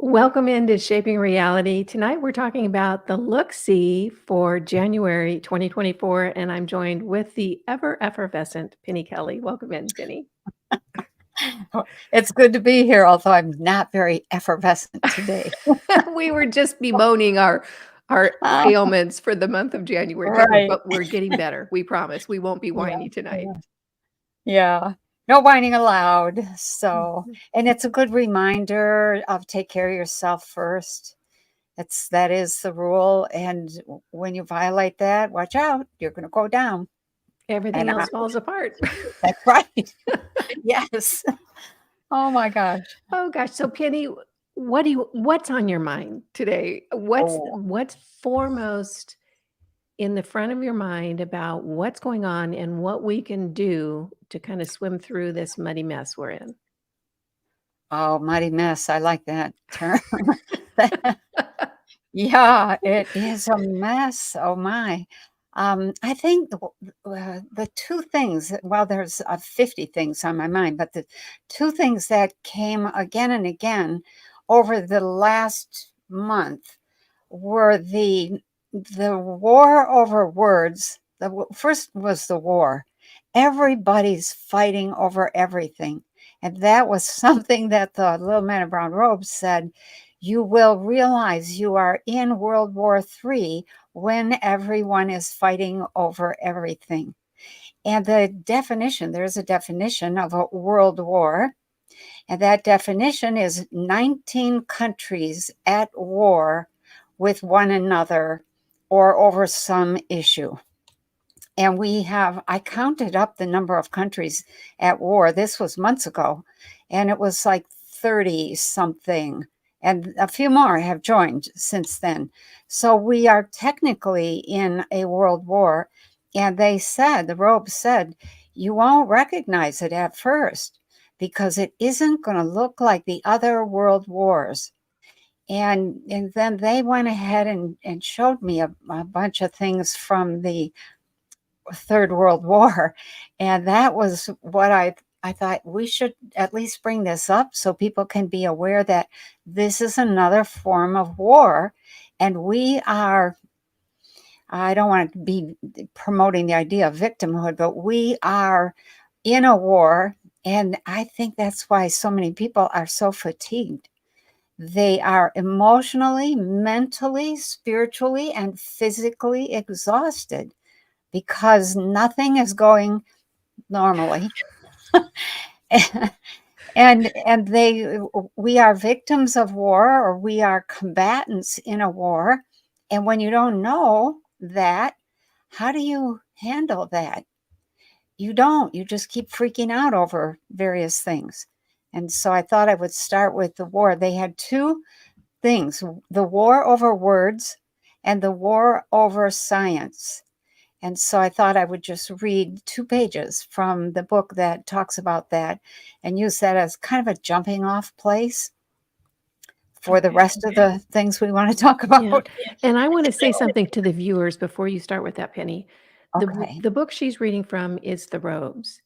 Welcome into Shaping Reality. Tonight we're talking about the look-see for January 2024, and I'm joined with the ever effervescent Penny Kelly. Welcome in, Penny. It's good to be here, although I'm not very effervescent today. We were just bemoaning our Ah, ailments for the month of January, right. but we're getting better. We promise. We won't be Yeah, whiny tonight. yeah, yeah. No whining allowed. So, and it's a good reminder of take care of yourself first. That is the rule. And when you violate that, watch out, you're going to go down. Everything And else falls apart. that's right. Yes. Oh my gosh. Oh gosh. So Penny, what's on your mind today? Oh, What's foremost in the front of your mind about what's going on and what we can do to kind of swim through this muddy mess we're in? oh, mighty mess. I like that term. Yeah, it is a mess. Oh my. I think the two things, well, there's 50 things on my mind, but the two things that came again and again over the last month were the war over words. First was the war. Everybody's fighting over everything. And that was something that the little man in brown robes said, you will realize you are in World War III when everyone is fighting over everything. And there's a definition of a world war. And that definition is 19 countries at war with one another or over some issue. And I counted up the number of countries at war. This was months ago, and it was like 30 something. And a few more have joined since then. So we are technically in a world war. And the Robes said, you won't recognize it at first because it isn't going to look like the other world wars. And then they went ahead and showed me a bunch of things from the Third World War. And that was what I thought we should at least bring this up so people can be aware that this is another form of war. And I don't want to be promoting the idea of victimhood, but we are in a war. And I think that's why so many people are so fatigued. They are emotionally, mentally, spiritually, and physically exhausted because nothing is going normally. and we are victims of war, or we are combatants in a war. And when you don't know that, how do you handle that? You don't. You just keep freaking out over various things. And so I thought I would start with the war. They had two things: the war over words and the war over science. And so I thought I would just read 2 pages from the book that talks about that and use that as kind of a jumping off place for the Okay. rest of the things we want to talk Yeah. about. And I want to say something to the viewers before you start with that, Penny. Okay. The book she's reading from is The Robes.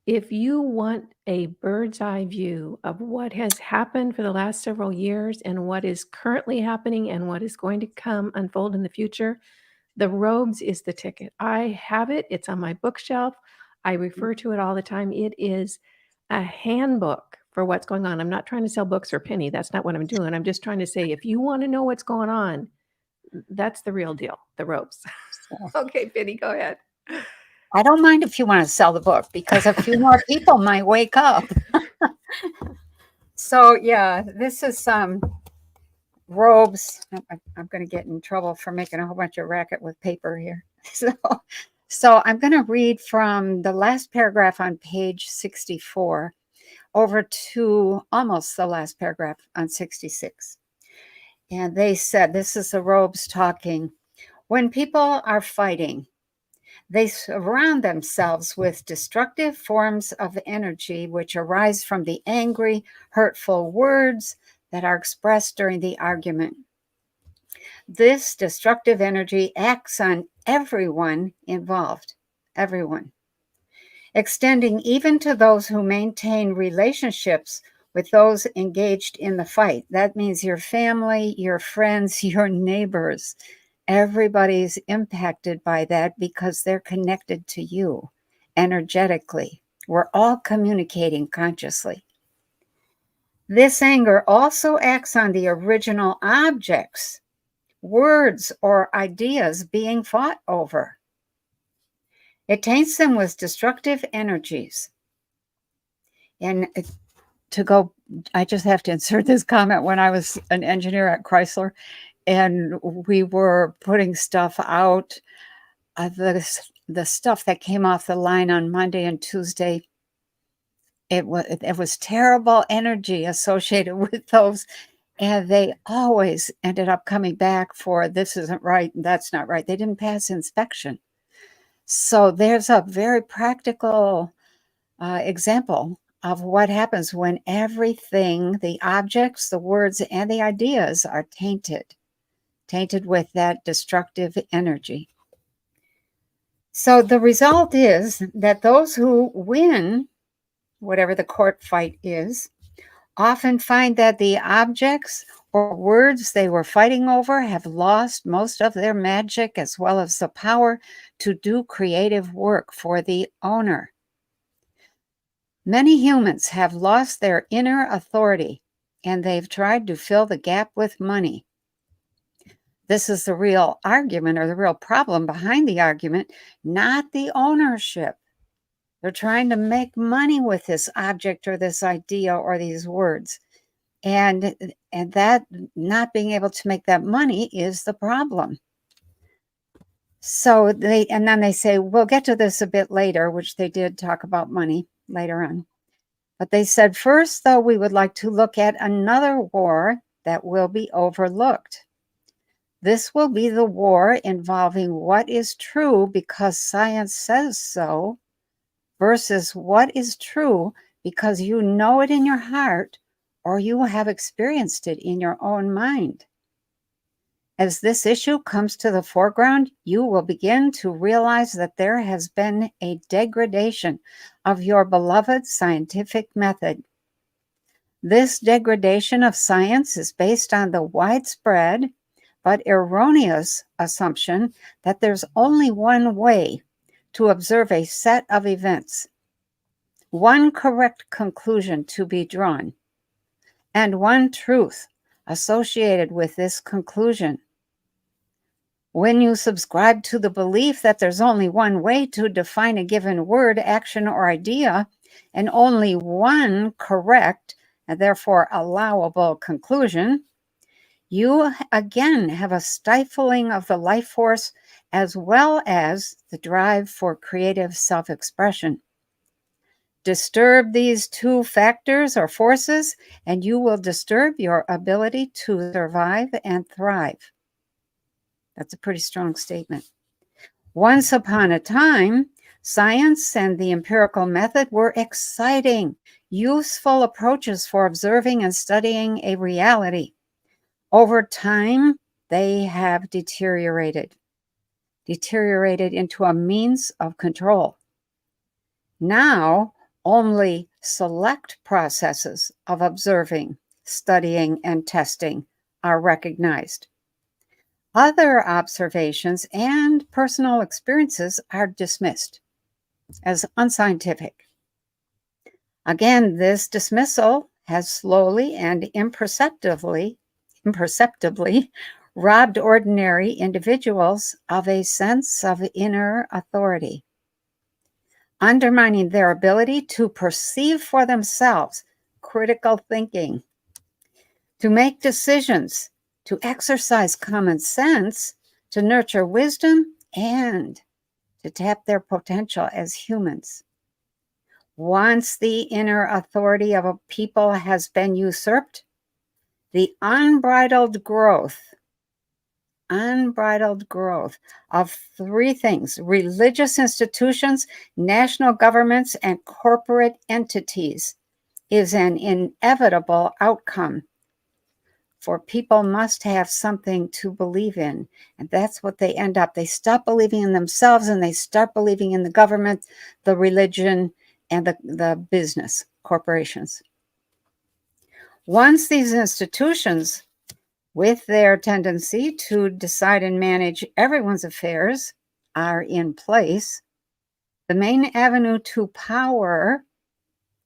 If you want a bird's eye view of what has happened for the last several years and what is currently happening and what is going to come unfold in the future, The Robes is the ticket. I have it. It's on my bookshelf. I refer to it all the time. It is a handbook for what's going on. I'm not trying to sell books or Penny. That's not what I'm doing. I'm just trying to say, if you want to know what's going on, that's the real deal, The Robes. So Okay, Penny, go ahead. I don't mind if you want to sell the book because a few more people might wake up. So yeah, this is Robes. I'm going to get in trouble for making a whole bunch of racket with paper here. So I'm going to read from the last paragraph on page 64 over to almost the last paragraph on 66. And they said, this is the Robes talking. When people are fighting, they surround themselves with destructive forms of energy which arise from the angry, hurtful words that are expressed during the argument. This destructive energy acts on everyone involved, everyone, extending even to those who maintain relationships with those engaged in the fight. That means your family, your friends, your neighbors. Everybody's impacted by that because they're connected to you energetically. We're all communicating consciously. This anger also acts on the original objects, words, or ideas being fought over. It taints them with destructive energies. And I just have to insert this comment. When I was an engineer at Chrysler and we were putting stuff out, the stuff that came off the line on Monday and Tuesday, it was terrible energy associated with those. And they always ended up coming back for this isn't right and that's not right. They didn't pass inspection. So there's a very practical example of what happens when everything, the objects, the words, and the ideas are tainted with that destructive energy. So the result is that those who win, whatever the court fight is, often find that the objects or words they were fighting over have lost most of their magic as well as the power to do creative work for the owner. Many humans have lost their inner authority and they've tried to fill the gap with money. This is the real argument or the real problem behind the argument, not the ownership. They're trying to make money with this object or this idea or these words. And that not being able to make that money is the problem. So then they say, we'll get to this a bit later, which they did talk about money later on. But they said, first, though, we would like to look at another war that will be overlooked. This will be the war involving what is true because science says so versus what is true because you know it in your heart or you have experienced it in your own mind. As this issue comes to the foreground, you will begin to realize that there has been a degradation of your beloved scientific method. This degradation of science is based on the widespread but erroneous assumption that there's only one way to observe a set of events, one correct conclusion to be drawn, and one truth associated with this conclusion. When you subscribe to the belief that there's only one way to define a given word, action, or idea, and only one correct and therefore allowable conclusion, you again have a stifling of the life force as well as the drive for creative self-expression. Disturb these two factors or forces, and you will disturb your ability to survive and thrive. That's a pretty strong statement. Once upon a time, science and the empirical method were exciting, useful approaches for observing and studying a reality. Over time, they have deteriorated into a means of control. Now, only select processes of observing, studying, and testing are recognized. Other observations and personal experiences are dismissed as unscientific. Again, this dismissal has slowly and imperceptibly robbed ordinary individuals of a sense of inner authority, undermining their ability to perceive for themselves critical thinking, to make decisions, to exercise common sense, to nurture wisdom, and to tap their potential as humans. Once the inner authority of a people has been usurped, the unbridled growth of three things: religious institutions, national governments, and corporate entities is an inevitable outcome. For people must have something to believe in, and that's what they end up. They stop believing in themselves and they start believing in the government, the religion, and the business corporations. Once these institutions, with their tendency to decide and manage everyone's affairs, are in place, the main avenue to power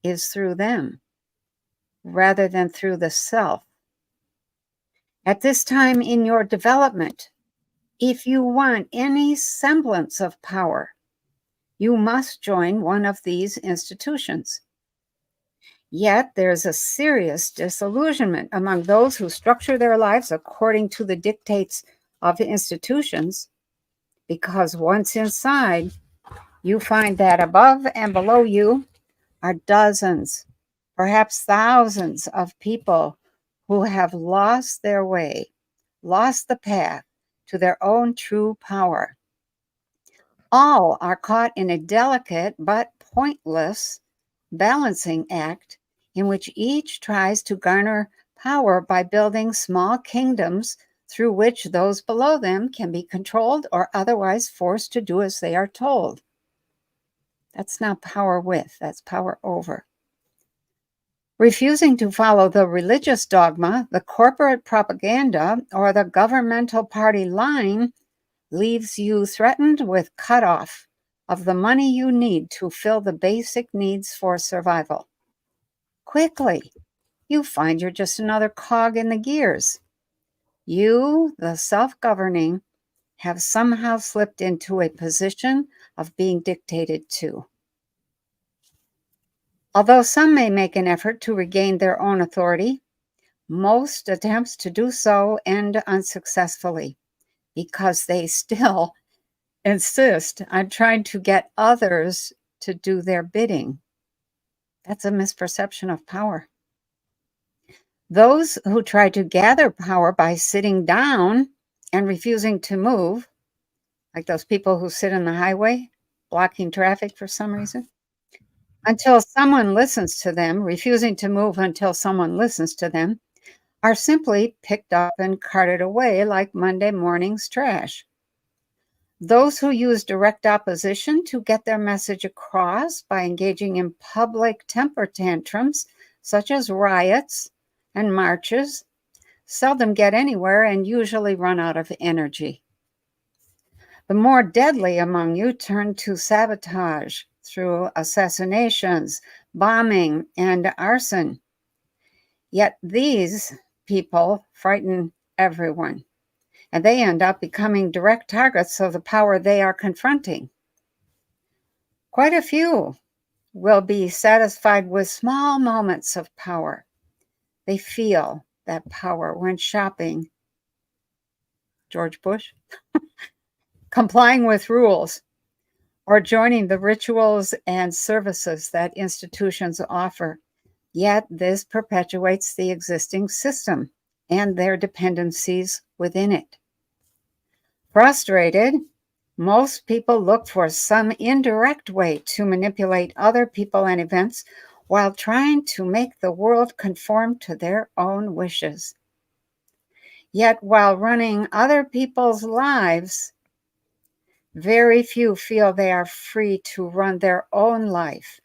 is through them rather than through the self. At this time in your development, if you want any semblance of power, you must join one of these institutions. Yet there's a serious disillusionment among those who structure their lives according to the dictates of institutions, because once inside, you find that above and below you are dozens, perhaps thousands of people who have lost their way, lost the path to their own true power. All are caught in a delicate but pointless balancing act in which each tries to garner power by building small kingdoms through which those below them can be controlled or otherwise forced to do as they are told. That's not power with, that's power over. Refusing to follow the religious dogma, the corporate propaganda, or the governmental party line leaves you threatened with cutoff of the money you need to fill the basic needs for survival. Quickly, you find you're just another cog in the gears. You, the self-governing, have somehow slipped into a position of being dictated to. Although some may make an effort to regain their own authority, most attempts to do so end unsuccessfully because they still insist on trying to get others to do their bidding. That's a misperception of power. Those who try to gather power by sitting down and refusing to move, like those people who sit in the highway blocking traffic for some reason, until someone listens to them, refusing to move until someone listens to them, are simply picked up and carted away like Monday morning's trash. Those who use direct opposition to get their message across by engaging in public temper tantrums, such as riots and marches, seldom get anywhere and usually run out of energy. The more deadly among you turn to sabotage through assassinations, bombing, and arson. Yet these people frighten everyone, and they end up becoming direct targets of the power they are confronting. Quite a few will be satisfied with small moments of power. They feel that power when shopping, George Bush, complying with rules, or joining the rituals and services that institutions offer. Yet this perpetuates the existing system and their dependencies within it. Frustrated, most people look for some indirect way to manipulate other people and events while trying to make the world conform to their own wishes. Yet while running other people's lives, very few feel they are free to run their own life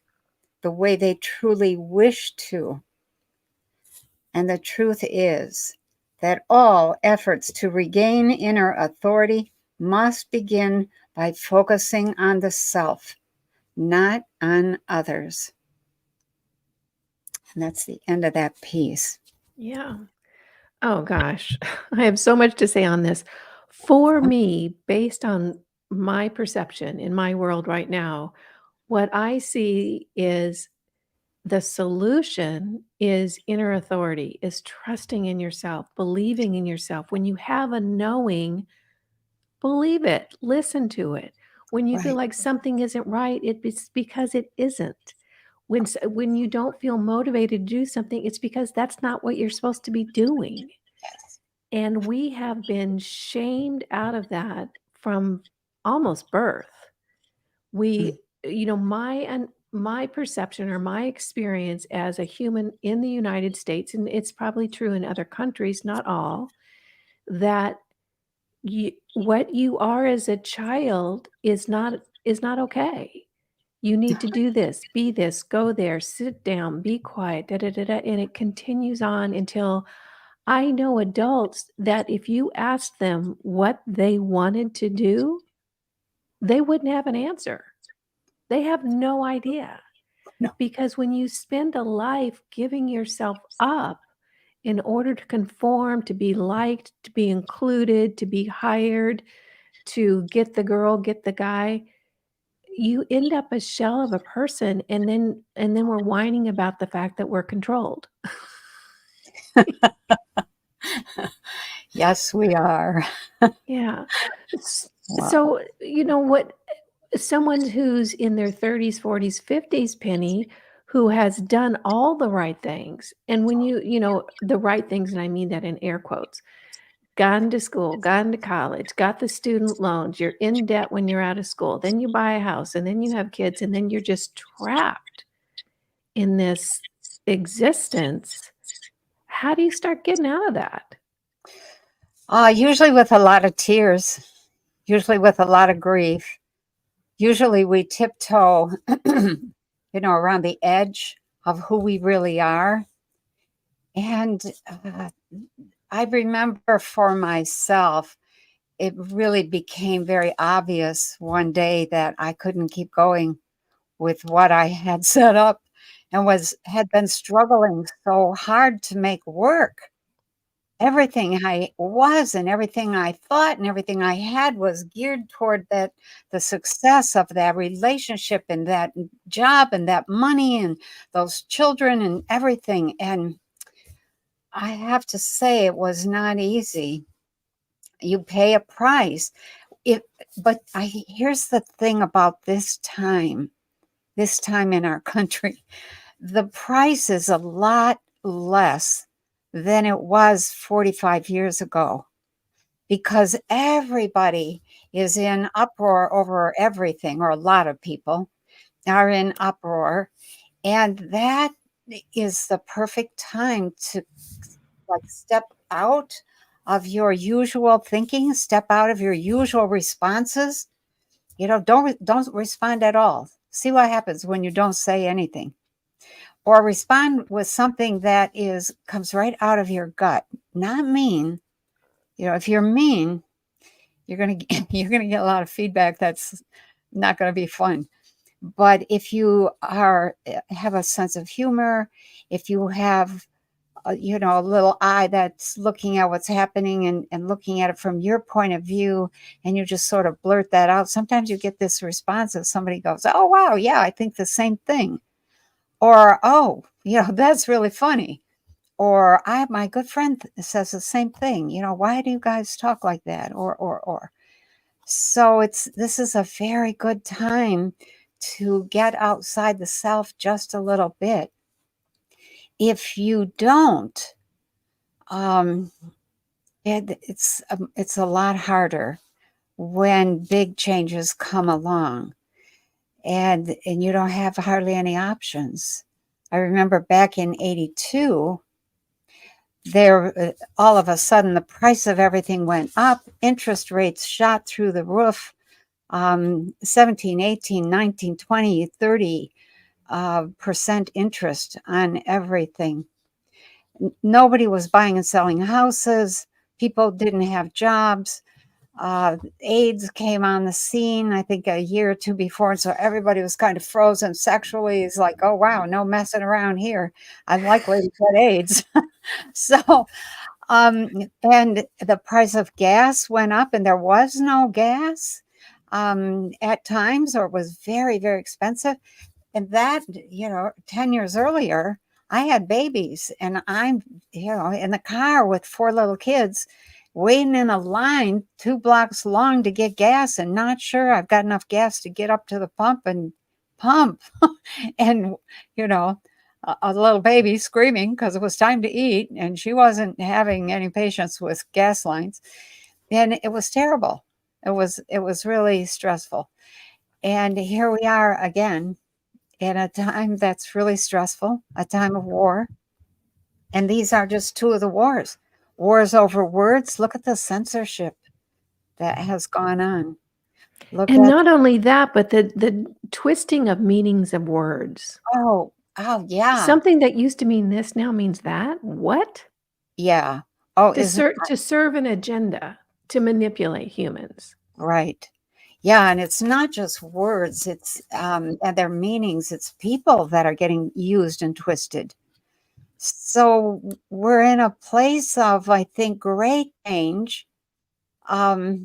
the way they truly wish to. And the truth is that all efforts to regain inner authority must begin by focusing on the self, not on others. And that's the end of that piece. Yeah. Oh gosh, I have so much to say on this. For me, based on my perception in my world right now, what I see is the solution is inner authority, is trusting in yourself, believing in yourself. When you have a knowing, believe it, listen to it. When you feel Right. like something isn't right, it's because it isn't. When you don't feel motivated to do something, it's because that's not what you're supposed to be doing. Yes. And we have been shamed out of that from almost birth. Mm. We, my perception or my experience as a human in the United States, and it's probably true in other countries, not all, that what you are as a child is not okay. You need to do this, go there, sit down, be quiet, da da da da. And it continues on until I know adults that if you asked them what they wanted to do, they wouldn't have an answer. They have no idea. No. Because when you spend a life giving yourself up in order to conform, to be liked, to be included, to be hired, to get the girl, get the guy, you end up a shell of a person, and then we're whining about the fact that we're controlled. Yes, we are. Yeah. So, Wow. what someone who's in their 30s, 40s, 50s, Penny, who has done all the right things, and when the right things, and I mean that in air quotes, gone to school, gone to college, got the student loans, you're in debt when you're out of school, then you buy a house, and then you have kids, and then you're just trapped in this existence. How do you start getting out of that? Usually with a lot of tears, usually with a lot of grief. Usually we tiptoe, around the edge of who we really are. And I remember for myself, it really became very obvious one day that I couldn't keep going with what I had set up and had been struggling so hard to make work. Everything I was and everything I thought and everything I had was geared toward the success of that relationship and that job and that money and those children and everything. And I have to say it was not easy. You pay a price. It, but here's the thing about this time in our country, the price is a lot less than it was 45 years ago because everybody is in uproar over everything, or a lot of people are in uproar. And that is the perfect time to step out of your usual thinking, step out of your usual responses. Don't respond at all. See what happens when you don't say anything, or respond with something that comes right out of your gut. Not mean. If you're mean, you're gonna you're gonna get a lot of feedback that's not gonna be fun. But if you have a sense of humor, if you have a little eye that's looking at what's happening and looking at it from your point of view, and you just sort of blurt that out. Sometimes you get this response of somebody goes, "Oh, wow, yeah, I think the same thing." Or, "Oh, that's really funny." Or, my good friend says the same thing. Why do you guys talk like that? Or. So this is a very good time to get outside the self just a little bit. If you don't, um, it's a lot harder when big changes come along, and you don't have hardly any options. I remember back in '82, all of a sudden the price of everything went up, interest rates shot through the roof, 17, 18, 19, 20, 30 percent interest on everything. Nobody was buying and selling houses. People didn't have jobs. AIDS came on the scene, I think, a year or two before. And so everybody was kind of frozen sexually. It's like, oh, wow, no messing around here. I'm likely to get AIDS. So, and the price of gas went up, and there was no gas at times, or it was very, very expensive. And that, 10 years earlier, I had babies, and I'm, in the car with 4 little kids, waiting in a line 2 blocks long to get gas, and not sure I've got enough gas to get up to the pump and pump. And, a little baby screaming because it was time to eat, and she wasn't having any patience with gas lines. And it was terrible. It was really stressful. And here we are again in a time that's really stressful, a time of war. And these are just 2 of the wars. Wars over words. Look at the censorship that has gone on. Look And at not only that, but the twisting of meanings of words. oh, yeah, Something that used to mean this now means that? What? yeah. Oh, isn't To serve an agenda, to manipulate humans. right. Yeah, and it's not just words, it's, and their meanings, it's people that are getting used and twisted. So we're in a place of, I think, great change. I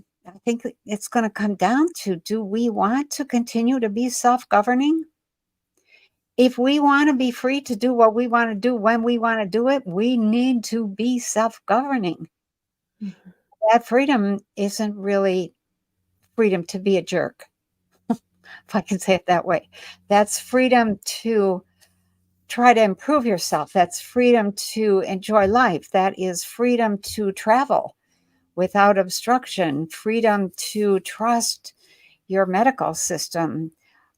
think it's gonna come down to, do we want to continue to be self-governing? If we wanna be free to do what we wanna do when we wanna do it, we need to be self-governing. Mhm. That freedom isn't really freedom to be a jerk, if I can say it that way. That's freedom to try to improve yourself. That's freedom to enjoy life. That is freedom to travel without obstruction, freedom to trust your medical system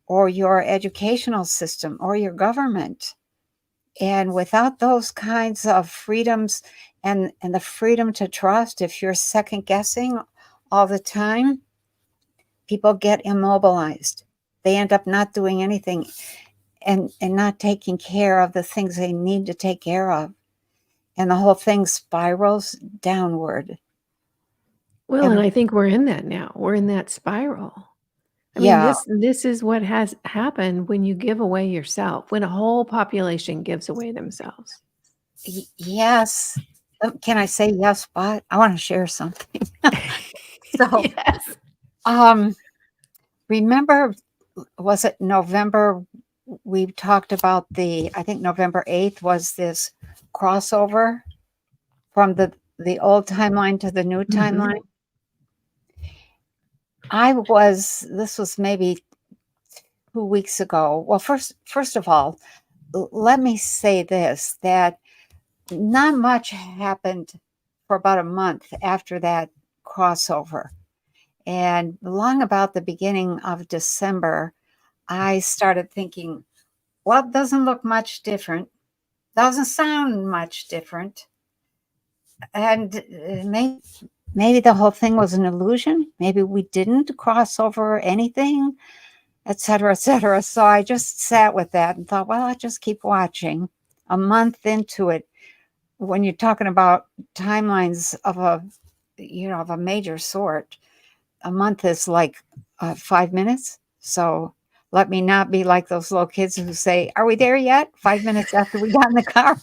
or your educational system or your government. And without those kinds of freedoms and the freedom to trust, if you're second guessing all the time, people get immobilized. They end up not doing anything and not taking care of the things they need to take care of. And the whole thing spirals downward. Well, and And I think we're in that now. We're in that spiral. I mean, yeah, this is what has happened when you give away yourself, when a whole population gives away themselves. yes. Can I say yes, but I want to share something. So, Yes. um, remember, was it November? We talked about I think November 8th was this crossover from the old timeline to the new Mhm. timeline. This was maybe 2 weeks ago. Well, first of all, let me say this, that not much happened for about a month after that crossover. And long about the beginning of December, I started thinking, well, it doesn't look much different. Doesn't sound much different. And maybe the whole thing was an illusion. Maybe we didn't cross over anything, et cetera, et cetera. So I just sat with that and thought, well, I'll just keep watching. A month into it, when you're talking about timelines of a major sort, a month is like 5 minutes. So let me not be like those little kids who say, "Are we there yet?" 5 minutes after we got in the car.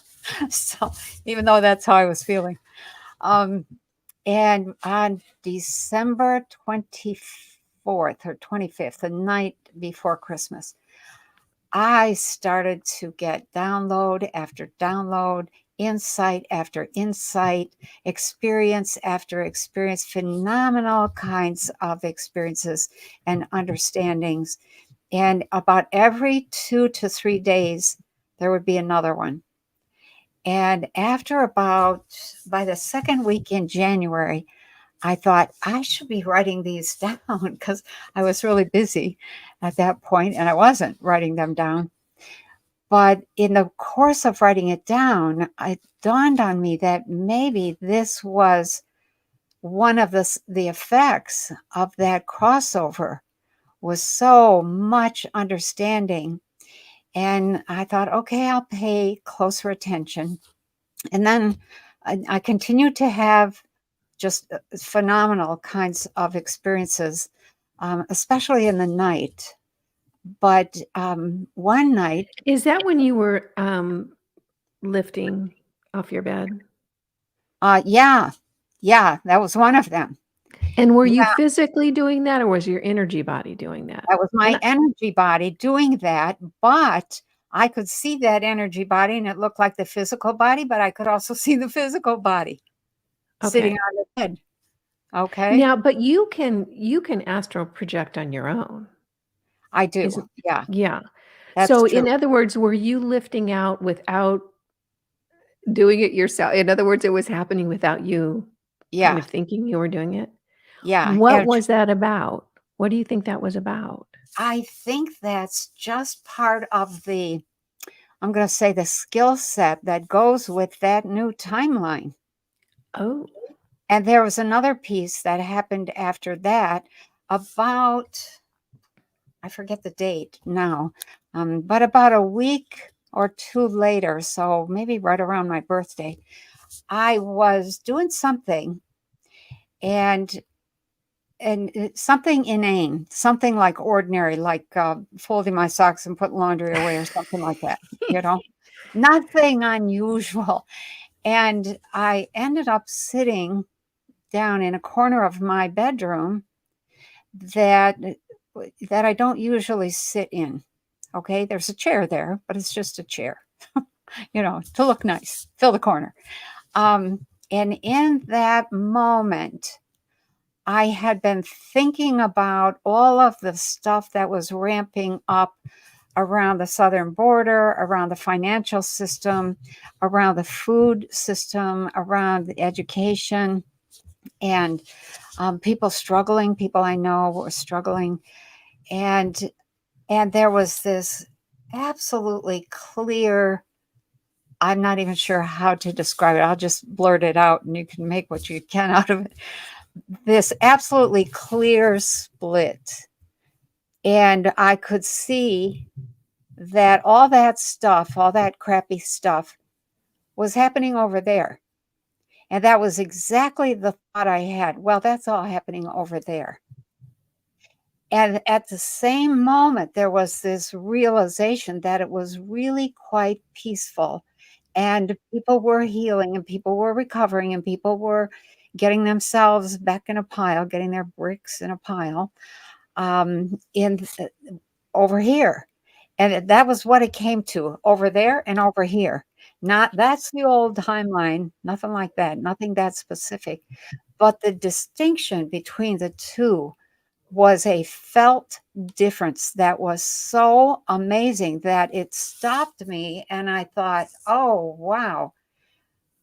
So even though that's how I was feeling. Um, and on December 24th or 25th, the night before Christmas, I started to get download after download, insight after insight, experience after experience, phenomenal kinds of experiences and understandings. And about every 2 to 3 days, there would be another one. And by the second week in January, I thought I should be writing these down because I was really busy at that point and I wasn't writing them down. But in the course of writing it down, it dawned on me that maybe this was one of the effects of that crossover, was so much understanding. And I thought, okay, I'll pay closer attention. And then I continued to have just phenomenal kinds of experiences, especially in the night. But one night, Is that when you were, lifting off your bed? yeah, yeah, that was one of them. And were you Yeah, physically doing that, or was your energy body doing that? that was And my I energy body doing that, but I could see that energy body and it looked like the physical body, but I could also see the physical body sitting okay. on the bed. Okay. Now, but you can astral project on your own, I do. isn't Yeah, yeah. that's So, true. in other words, were you lifting out without doing it yourself? In other words, it was happening without you kind Yeah, of thinking you were doing it? yeah. What was that about? What do you think that was about? I think that's just part of I'm going to say, the skill set that goes with that new timeline. Oh, And there was another piece that happened after that. about, I forget the date now, but about a week or two later, so maybe right around my birthday, I was doing something, and something inane, something like ordinary, like folding my socks and put laundry away or something like that, you know, nothing unusual. And I ended up sitting down in a corner of my bedroom that I don't usually sit in. Okay, there's a chair there, but it's just a chair, you know, to look nice, fill the corner. And in that moment, I had been thinking about all of the stuff that was ramping up around the southern border, around the financial system, around the food system, around the education, and people struggling. People I know were struggling, and there was this absolutely clear. I'm not even sure how to describe it. I'll just blurt it out, and you can make what you can out of it. This absolutely clear split. And I could see that all that stuff, all that crappy stuff, was happening over there. And that was exactly the thought I had. Well, that's all happening over there. And at the same moment, there was this realization that it was really quite peaceful. And people were healing, and people were recovering, and people were getting themselves back in a pile, getting their bricks in a pile, in over here. And that was what it came to, over there and over here. Not that's the old timeline, nothing like that, nothing that specific. But the distinction between the two was a felt difference that was so amazing that it stopped me. And I thought, oh, wow,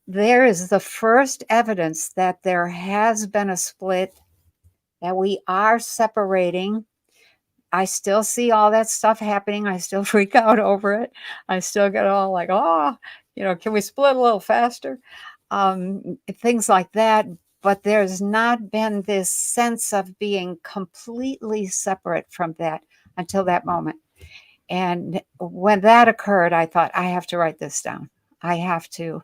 there is the first evidence that there has been a split, that we are separating. I still see all that stuff happening. I still freak out over it. I still get all like, oh, you know, can we split a little faster? Things like that. But there's not been this sense of being completely separate from that until that moment. And when that occurred, I thought, I have to write this down. I have to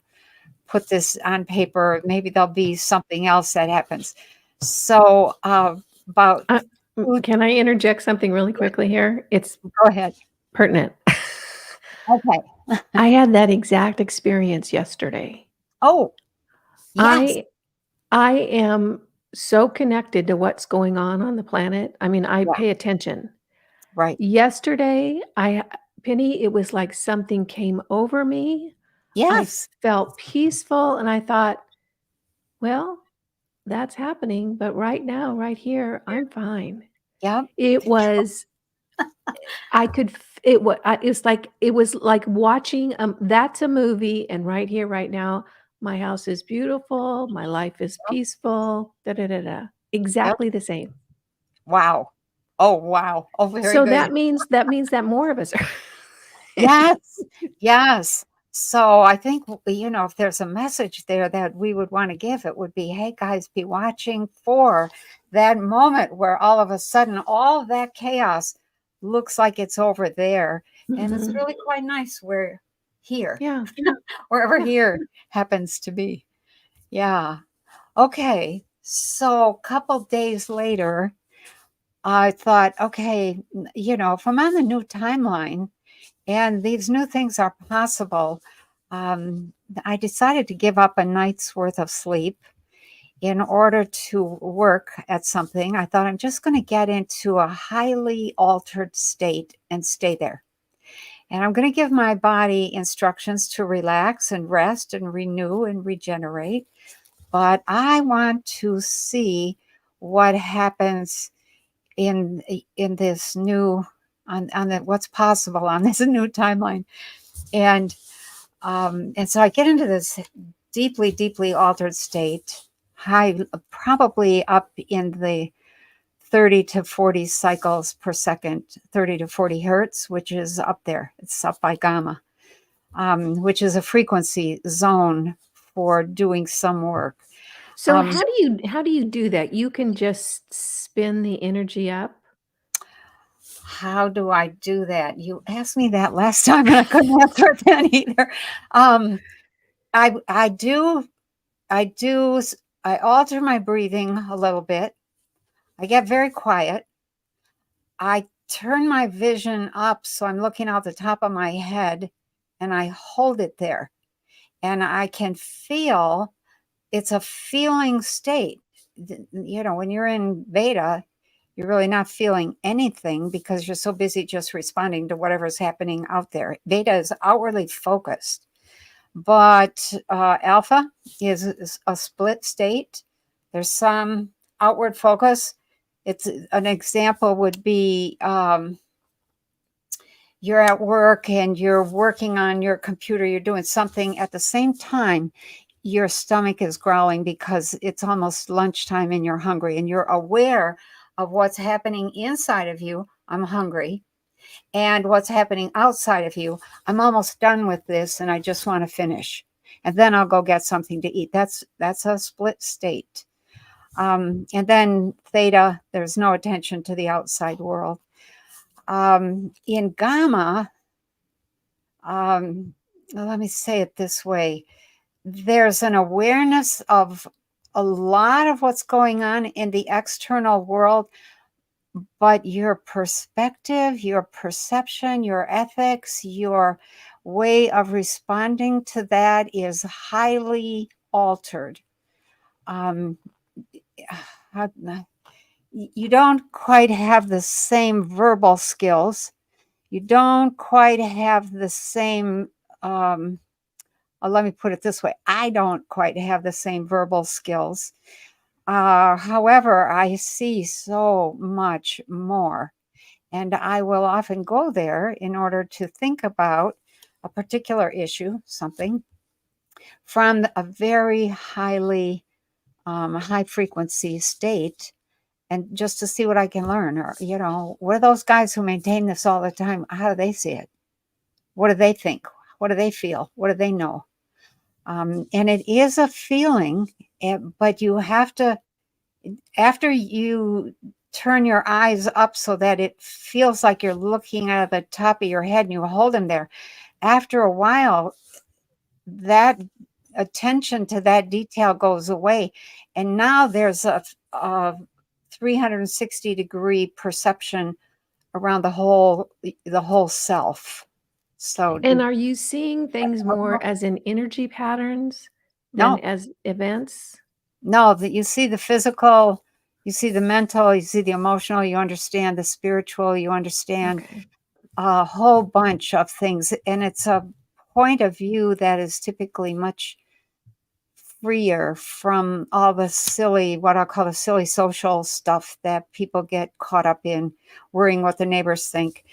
put this on paper. Maybe there'll be something else that happens. So, about Can I interject something really quickly here? It's go ahead. pertinent. Okay. I had that exact experience yesterday. Oh, yes. I am so connected to what's going on the planet. I mean, I Yeah, pay attention. right. Yesterday, Penny, it was like something came over me. I Yes. felt peaceful, and I thought, well, that's happening, but right now, right here, I'm fine. Yep. It was I could f it wa it was like watching, that's a movie, and right here, right now, my house is beautiful, my life is Yep. peaceful, da da da da. Yep. Exactly the same. Wow. Oh, wow. Oh, very So good. that means that more of us are Yes. Yes. So I think, you know, if there's a message there that we would want to give, it would be, hey, guys, be watching for that moment where all of a sudden all of that chaos looks like it's over there. And it's Mhm. really quite nice where here, Yeah, wherever yeah. here happens to be. Yeah. Okay. So a couple days later, I thought, okay, you know, if I'm on the new timeline and these new things are possible, I decided to give up a night's worth of sleep in order to work at something. I thought I'm just going to get into a highly altered state and stay there. And I'm going to give my body instructions to relax and rest and renew and regenerate. But I want to see what happens in this new on the, what's possible on this new timeline. And so I get into this deeply, deeply altered state, high, probably up in the 30 to 40 cycles per second, 30 to 40 hertz, which is up there. It's up by gamma, which is a frequency zone for doing some work. So how do you do that? You can just spin the energy up? How do I do that? You asked me that last time, and I couldn't answer it then either. Um, I do I do s I alter my breathing a little bit. I get very quiet. I turn my vision up so I'm looking out the top of my head, and I hold it there, and I can feel it's a feeling state. When you're in beta, you're really not feeling anything because you're so busy just responding to whatever's happening out there. Beta is outwardly focused, but alpha is a split state. There's some outward focus. It's an example would be you're at work and you're working on your computer, you're doing something at the same time your stomach is growling because it's almost lunchtime and you're hungry and you're aware of what's happening inside of you. I'm hungry. And what's happening outside of you. I'm almost done with this and I just want to finish. And then I'll go get something to eat. That's a split state. And then theta, there's no attention to the outside world. In gamma, let me say it this way. There's an awareness of a lot of what's going on in the external world, but your perspective, your perception, your ethics, your way of responding to that is highly altered. Um, you don't quite have the same verbal skills. You don't quite have the same let me put it this way. I don't quite have the same verbal skills. However, I see so much more. And I will often go there in order to think about a particular issue, something, from a very high frequency state, and just to see what I can learn. Or, what are those guys who maintain this all the time? How do they see it? What do they think? What do they feel? What do they know? And it is a feeling, but you have to, after you turn your eyes up so that it feels like you're looking at the top of your head and you hold them there, after a while, that attention to that detail goes away. And now there's a 360-degree perception around the whole self. So And are you seeing things more as in energy patterns than no, as events? No, that you see the physical, you see the mental, you see the emotional, you understand the spiritual, you understand Okay. a whole bunch of things. And it's a point of view that is typically much freer from all the silly, what I'll call the silly social stuff that people get caught up in, worrying what the neighbors think.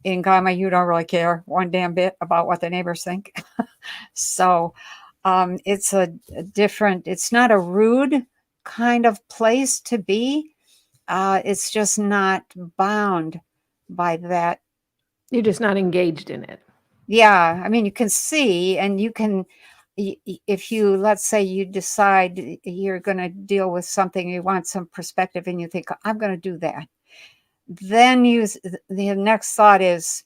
In Gamma, you don't really care one damn bit about what the neighbors think. So it's a different, it's not a rude kind of place to be. It's just not bound by that. You're just not engaged in it. Yeah, I mean, you can see and you can, if you, let's say you decide you're going to deal with something, you want some perspective and you think, I'm going to do that. Then the next thought is,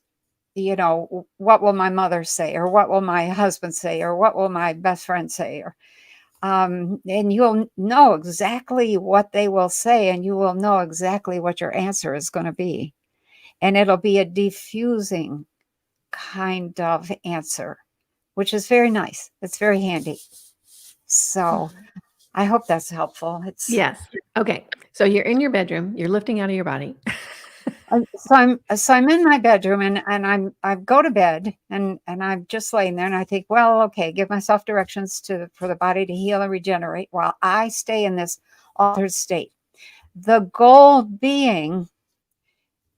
what will my mother say? Or what will my husband say? Or what will my best friend say? Or and you'll know exactly what they will say, and you will know exactly what your answer is going to be. And it'll be a diffusing kind of answer, which is very nice. It's very handy. So I hope that's helpful. Yes. Okay. So you're in your bedroom, you're lifting out of your body. So I'm in my bedroom and I go to bed and I'm just laying there and I think, well, okay, give myself directions for the body to heal and regenerate while I stay in this altered state. The goal being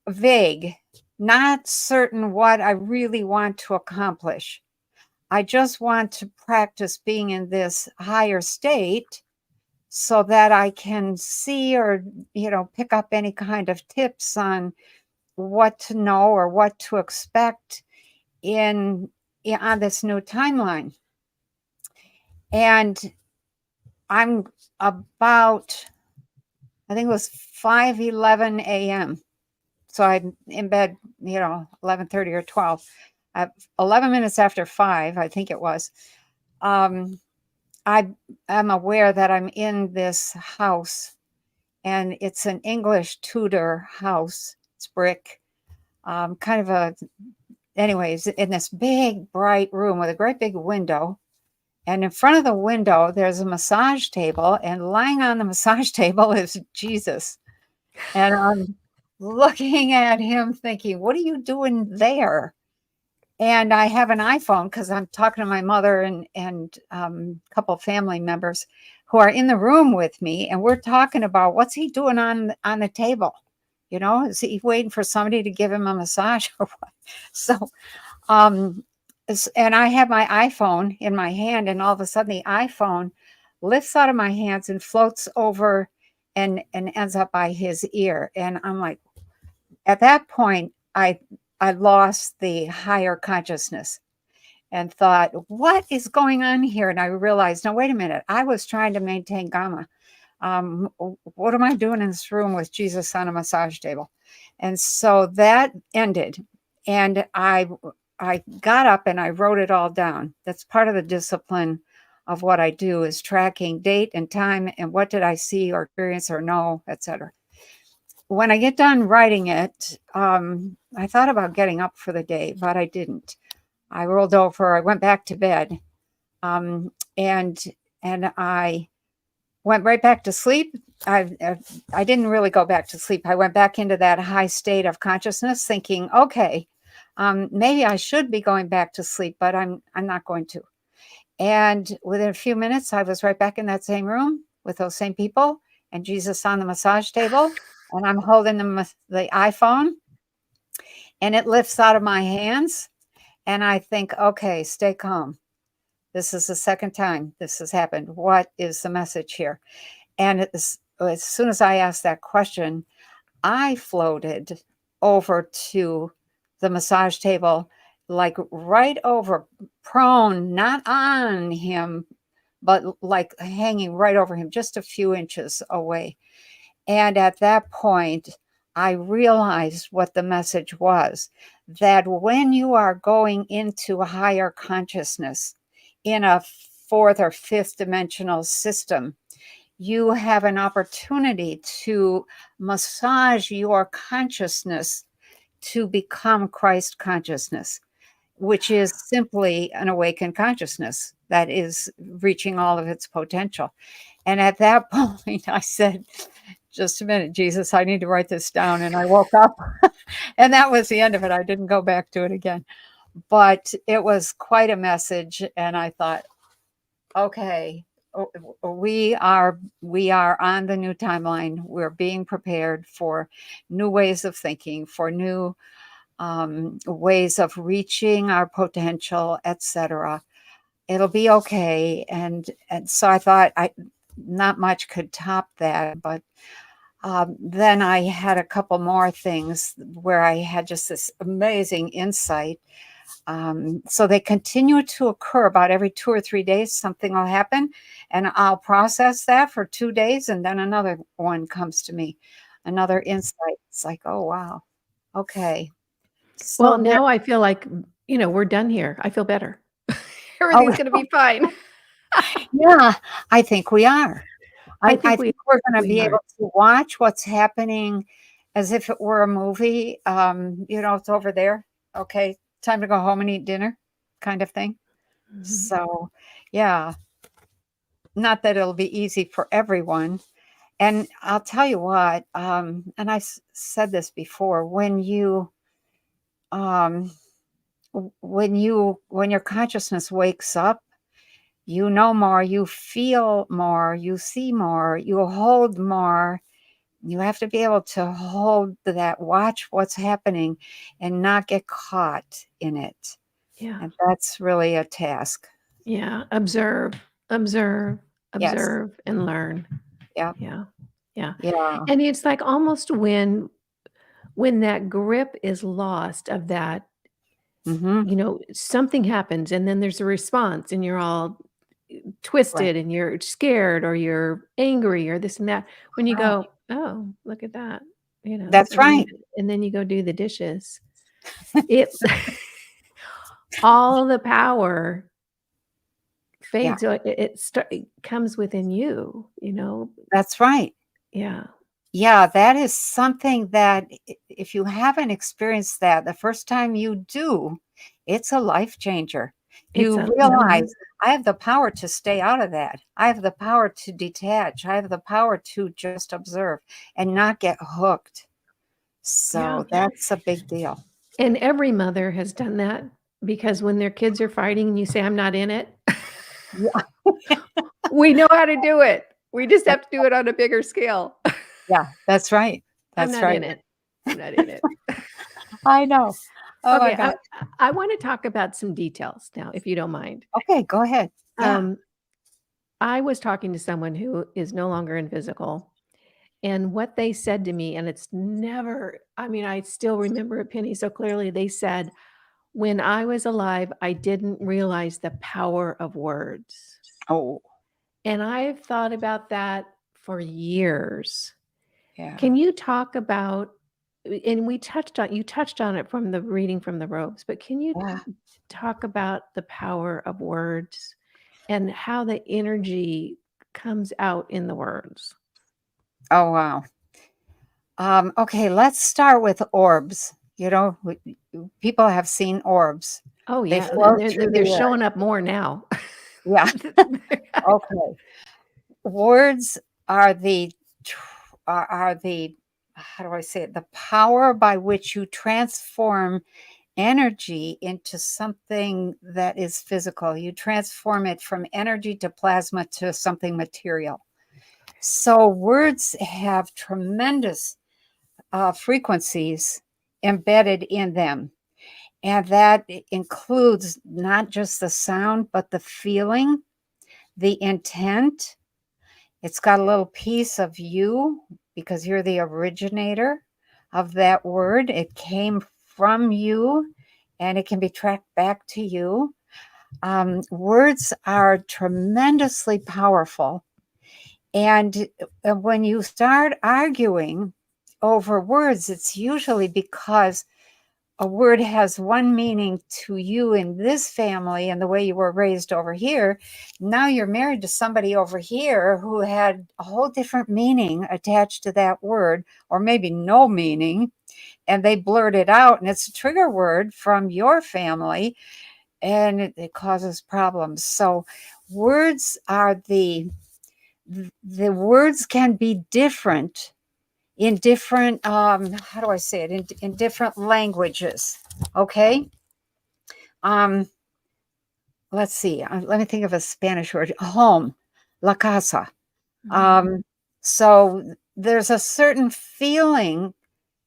vague, not certain what I really want to accomplish. I just want to practice being in this higher state so that I can see or, pick up any kind of tips on what to know or what to expect on this new timeline. And I'm about, I think it was 5:11 a.m. So I'm in bed, 11:30 or 12. At 11 minutes after 5, I think it was, um, I am aware that I'm in this house, and it's an English Tudor house. It's brick, kind of a, anyways, in this big, bright room with a great big window. And in front of the window, there's a massage table, and lying on the massage table is Jesus. And I'm looking at him thinking, what are you doing there? And I have an iPhone because I'm talking to my mother and a couple of family members who are in the room with me, and we're talking about what's he doing on the table. Is he waiting for somebody to give him a massage or what? So, um, and I have my iPhone in my hand, and all of a sudden the iPhone lifts out of my hands and floats over and ends up by his ear. And I'm like, at that point, I lost the higher consciousness and thought, what is going on here? And I realized, no, wait a minute. I was trying to maintain Gamma. What am I doing in this room with Jesus on a massage table? And so that ended. And I got up and I wrote it all down. That's part of the discipline of what I do, is tracking date and time and what did I see or experience or know, etc. When I get done writing it, I thought about getting up for the day, but I didn't. I rolled over. I went back to bed, and I went right back to sleep. I didn't really go back to sleep. I went back into that high state of consciousness, thinking, okay, maybe I should be going back to sleep, but I'm not going to. And within a few minutes, I was right back in that same room with those same people and Jesus on the massage table. And I'm holding the iPhone, and it lifts out of my hands. And I think, okay, stay calm. This is the second time this has happened. What is the message here? And as soon as I asked that question, I floated over to the massage table, like right over, prone, not on him, but like hanging right over him, just a few inches away. And at that point, I realized what the message was, that when you are going into a higher consciousness in a fourth or fifth dimensional system, you have an opportunity to massage your consciousness to become Christ consciousness, which is simply an awakened consciousness that is reaching all of its potential. And at that point, I said, just a minute, Jesus, I need to write this down. And I woke up, and that was the end of it. I didn't go back to it again. But it was quite a message. And I thought, okay, we are on the new timeline. We're being prepared for new ways of thinking, for new ways of reaching our potential, etc. It'll be okay. And so I thought, not much could top that. But then I had a couple more things where I had just this amazing insight. So they continue to occur about every 2 or 3 days. Something will happen, and I'll process that for 2 days, and then another one comes to me, another insight. It's like, oh wow, okay. Well, So there. now I feel like, we're done here. I feel better. Oh, Everything's gonna be fine. yeah, I think we are. I I think think we're going to we be are. able to watch what's happening as if it were a movie. It's over there. Okay, time to go home and eat dinner, kind of thing. Mhm. So, yeah, not that it'll be easy for everyone. And I'll tell you what, and said this before, um, when your consciousness wakes up, you know more, you feel more, you see more, you hold more. You have to be able to hold that, watch what's happening and not get caught in it. Yeah. And that's really a task. Yeah. Observe, observe, Yes. observe, and learn. Yeah. Yeah. Yeah. Yeah. And it's like almost when that grip is lost of that, Mhm. something happens and then there's a response and you're all, Right. twisted and you're scared or you're angry or this and that, when you Right. go, "Oh, look at that," That's right. and then you go do the dishes, it all the power Yeah, fades, it comes within you. that's right. Yeah, Yeah, that is something that if you haven't experienced that, the first time you do, it's a life changer. it's You a mhm. realize I have the power to stay out of that. I have the power to detach. I have the power to just observe and not get hooked. Yeah, So that's a big deal. and every mother has done that because when their kids are fighting and you say, "I'm not in it," Yeah, we know how to do it. We just have to do it on a bigger scale. yeah, that's right. I'm That's not right. in it. I'm not in it. I know. Oh my Okay, God. I wanna talk about some details now, if you don't mind. Okay, go ahead. Yeah. Um, I was talking to someone who is no longer in physical, and what they said to me, and it's never I mean, I still remember it, Penny, so clearly. They said, "When I was alive, I didn't realize the power of words." Oh, And I've thought about that for years. yeah. Can you talk about and we touched on you touched on it from the reading from the ropes, but can you Yeah. talk about the power of words and how the energy comes out in the words? Oh, wow. Okay, let's start with orbs. People have seen orbs. Oh, They yeah, and float through they're the air. showing up more now. Yeah. Okay. Words are the are the how do I say it? The power by which you transform energy into something that is physical. You transform it from energy to plasma to something material. So words have tremendous frequencies embedded in them. And that includes not just the sound, but the feeling, the intent. It's got a little piece of you because you're the originator of that word. It came from you and it can be tracked back to you. Words are tremendously powerful. And when you start arguing over words, it's usually because a word has one meaning to you in this family and the way you were raised over here. Now you're married to somebody over here who had a whole different meaning attached to that word, or maybe no meaning, and they blurt it out, and it's a trigger word from your family, and it causes problems. So words are the words can be different in different how do I say it, in different languages. Okay. um let's see, let me think of a Spanish word. Home, la casa. Mhm. So there's a certain feeling.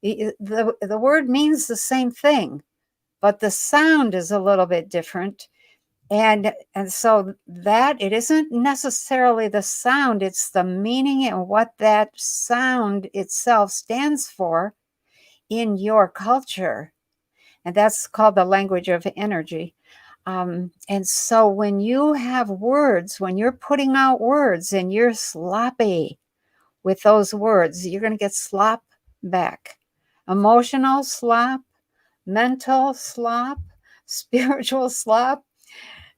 The word means the same thing, but the sound is a little bit different. And so that it isn't necessarily the sound, it's the meaning and what that sound itself stands for in your culture. And that's called the language of energy. And so when you have words, when you're putting out words and you're sloppy with those words, you're going to get slop back. Emotional slop, mental slop, spiritual slop.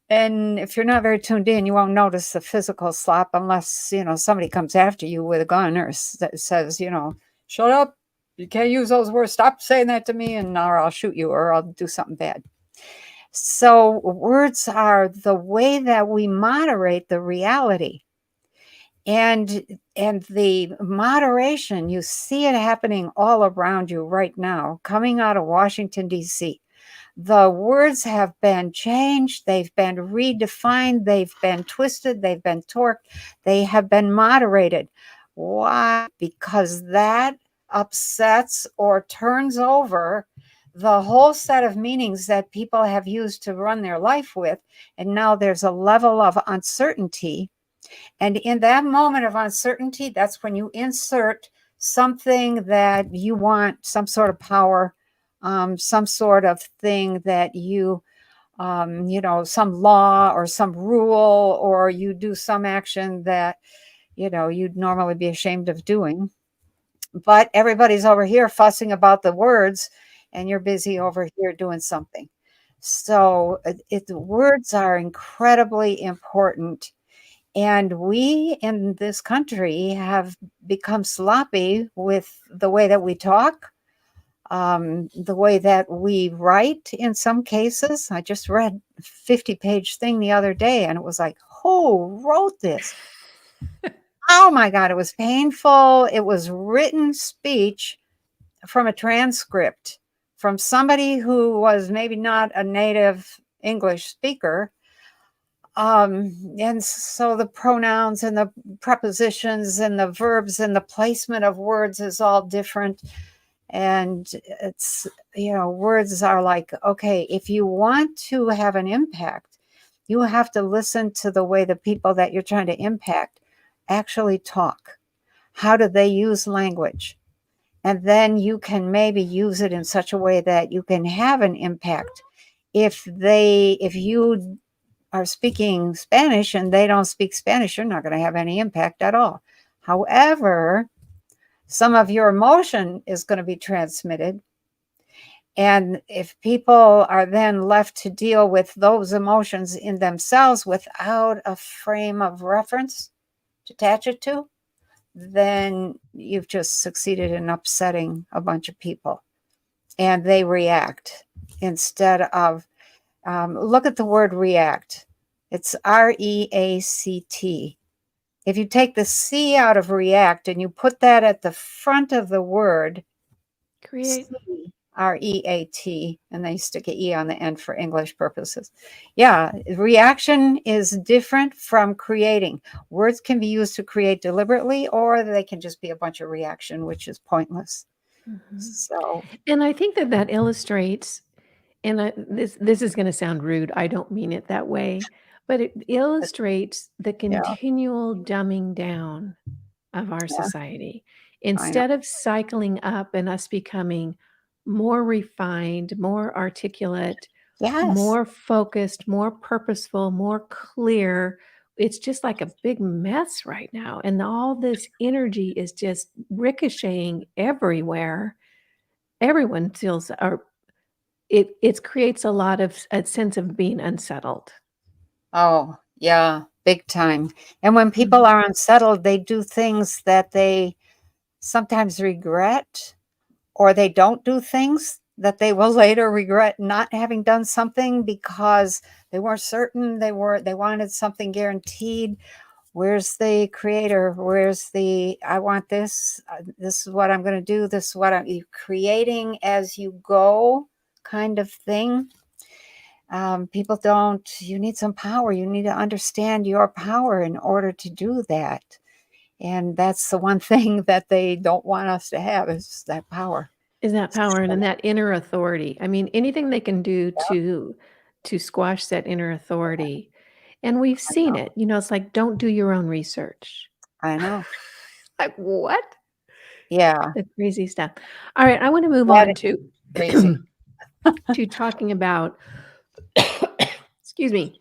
And if you're not very tuned in, you won't notice the physical slop unless, somebody comes after you with a gun or says, shut up. You can't use those words. Stop saying that to me, and or I'll shoot you or I'll do something bad. So words are the way that we moderate the reality. And the moderation, you see it happening all around you right now, coming out of Washington, D.C. The words have been changed, they've been redefined, they've been twisted, they've been torqued, they have been moderated. Why? Because that upsets or turns over the whole set of meanings that people have used to run their life with. And now there's a level of uncertainty. And in that moment of uncertainty, that's when you insert something that you want, some sort of power, some sort of thing that you some law or some rule, or you do some action that, you'd normally be ashamed of doing. But everybody's over here fussing about the words, and you're busy over here doing something. So the words are incredibly important. And we in this country have become sloppy with the way that we talk, the way that we write in some cases. I just read a 50-page thing the other day, and it was like, who wrote this? Oh my God, it was painful. It was written speech from a transcript from somebody who was maybe not a native English speaker. And so the pronouns and the prepositions and the verbs and the placement of words is all different. And it's, words are like, okay, if you want to have an impact, you have to listen to the way the people that you're trying to impact actually talk. How do they use language? And then you can maybe use it in such a way that you can have an impact. If you are speaking Spanish and they don't speak Spanish, you're not going to have any impact at all. However, some of your emotion is going to be transmitted. And if people are then left to deal with those emotions in themselves without a frame of reference to attach it to, then you've just succeeded in upsetting a bunch of people. And they react instead of, look at the word react. It's REACT. If you take the C out of react and you put that at the front of the word, Create. REAT, and then you stick an E on the end for English purposes. Yeah, reaction is different from creating. Words can be used to create deliberately, or they can just be a bunch of reaction, which is pointless. Mhm. So, And I think that illustrates, and this is going to sound rude. I don't mean it that way, but it illustrates the yeah, continual dumbing down of our yeah, society. I know. Instead of cycling up and us becoming more refined, more articulate, Yes. more focused, more purposeful, more clear, it's just like a big mess right now. And all this energy is just ricocheting everywhere. Everyone feels, or it creates a lot of a sense of being unsettled. Oh, yeah, big time. And when people Mhm. are unsettled, they do things that they sometimes regret, or they don't do things that they will later regret not having done something because they weren't certain, they wanted something guaranteed. Where's the creator? Where's the I want this, this is what I'm going to do, this is what I'm you creating as you go kind of thing. People don't, you need some power. You need to understand your power in order to do that. And that's the one thing that they don't want us to have is that power. Is that power and So, then that inner authority. I mean, anything they can do yeah, to squash that inner authority. And we've I seen know. it. It's like, don't do your own research. I know. Like, what? Yeah, The crazy stuff. All right, I want to move that on is to crazy. to talking about excuse me.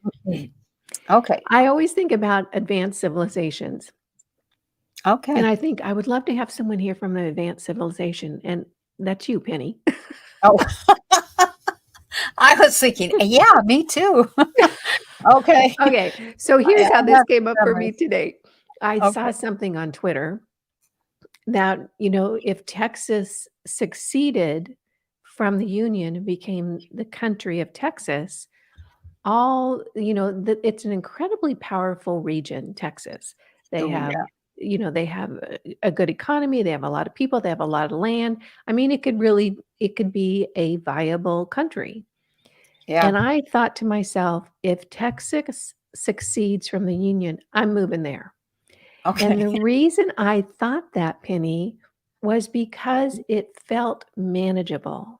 Okay. I always think about advanced civilizations. And Okay. I think I would love to have someone here from an advanced civilization. And that's you, Penny. Oh, I was thinking, yeah, me too. Okay. Okay, so I here's how this have came up for me memories. today. I Okay. saw something on Twitter that, if Texas succeeded from the Union and became the country of Texas, it's an incredibly powerful region, Texas. They Oh, have, yeah. they have a good economy, they have a lot of people, they have a lot of land. I mean, it could be a viable country. Yeah. And I thought to myself, if Texas succeeds from the Union, I'm moving there. And Okay. the reason I thought that, Penny, was because it felt manageable.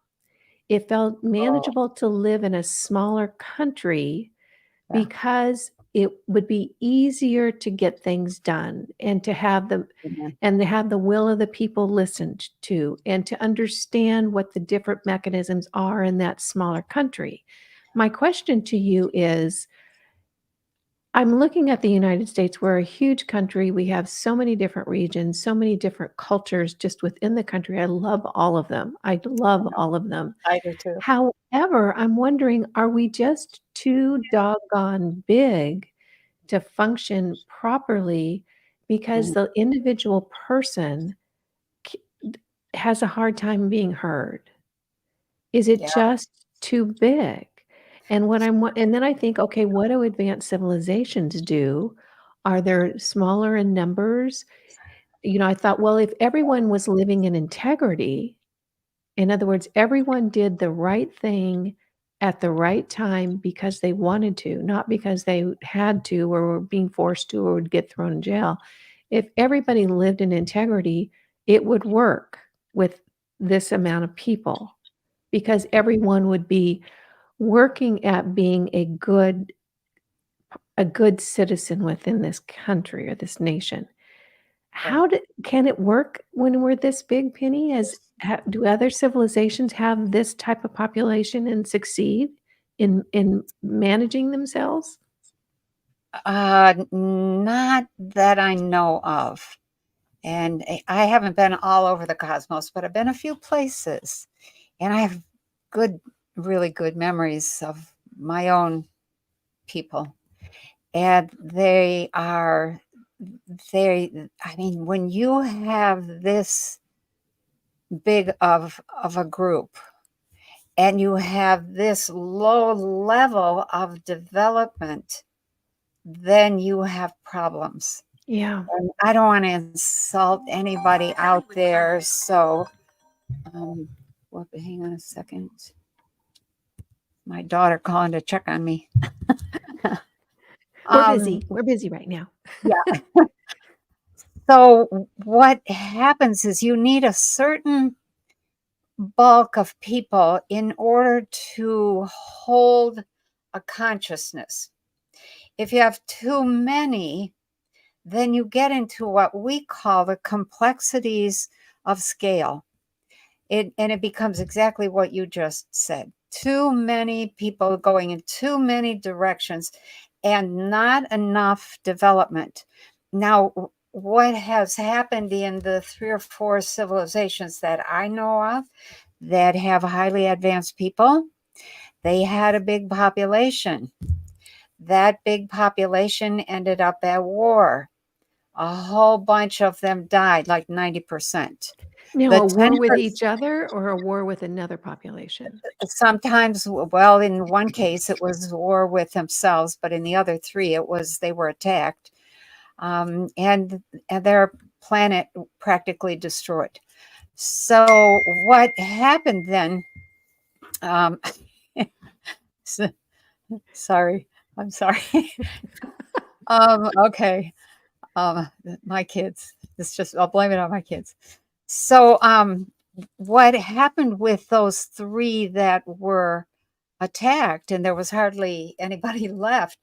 It felt Oh, manageable to live in a smaller country yeah. because it would be easier to get things done and to have Mhm. the will of the people listened to and to understand what the different mechanisms are in that smaller country. My question to you is, I'm looking at the United States. We're a huge country. We have so many different regions, so many different cultures just within the country. I love all of them. I love all of them. I do too. However, I'm wondering, are we just too doggone big to function properly because Mhm. the individual person c- has a hard time being heard? Is it Yeah. just too big? And then I think, okay, what do advanced civilizations do? Are there smaller in numbers? I thought, well, if everyone was living in integrity, in other words, everyone did the right thing at the right time because they wanted to, not because they had to or were being forced to or would get thrown in jail. If everybody lived in integrity, it would work with this amount of people because everyone would be working at being a good citizen within this country or this nation. Right. Can it work when we're this big, Penny? Do other civilizations have this type of population and succeed in managing themselves? Not that I know of. And I haven't been all over the cosmos, but I've been a few places. And I have good, really good memories of my own people. And I mean, when you have this big of a group and you have this low level of development, then you have problems. Yeah. And I don't want to insult anybody out there. So, well, hang on a second. My daughter calling to check on me. We're um, busy. We're busy right now. yeah. So what happens is you need a certain bulk of people in order to hold a consciousness. If you have too many, then you get into what we call the complexities of scale. And it becomes exactly what you just said. Too many people going in too many directions and not enough development. Now, what has happened in the 3 or 4 civilizations that I know of that have highly advanced people, they had a big population. That big population ended up at war. A whole bunch of them died, like 90%. Now, The a war with 10%, each other or a war with another population? sometimes, well, in one case it was war with themselves, but in the other three it was they were attacked, and their planet practically destroyed. So what happened then, um, sorry, I'm sorry. Okay. um, my kids, I'll blame it on my kids. So what happened with those three that were attacked, and there was hardly anybody left,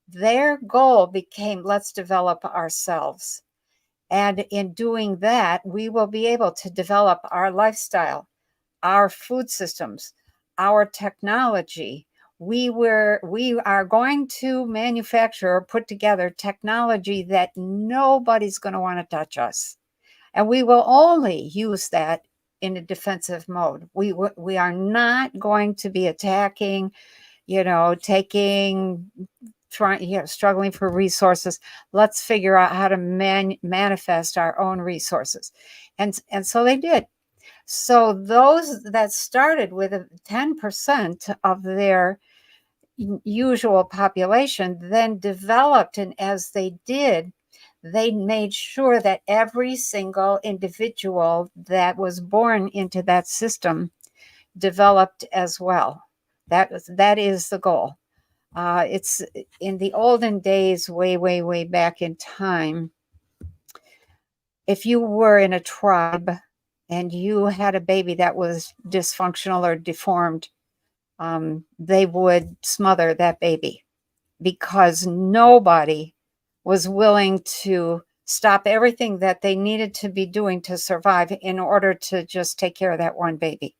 their goal became, let's develop ourselves. And in doing that, we will be able to develop our lifestyle, our food systems, our technology. We are going to manufacture or put together technology that nobody's going to want to touch us. And we will only use that in a defensive mode. We are not going to be attacking, taking, trying, struggling for resources. Let's figure out how to manifest our own resources. And so they did. So those that started with 10% of their usual population then developed, and as they did, they made sure that every single individual that was born into that system developed as well. That is the goal. It's in the olden days, way, way, way back in time. If you were in a tribe and you had a baby that was dysfunctional or deformed, they would smother that baby because nobody was willing to stop everything that they needed to be doing to survive in order to just take care of that one baby.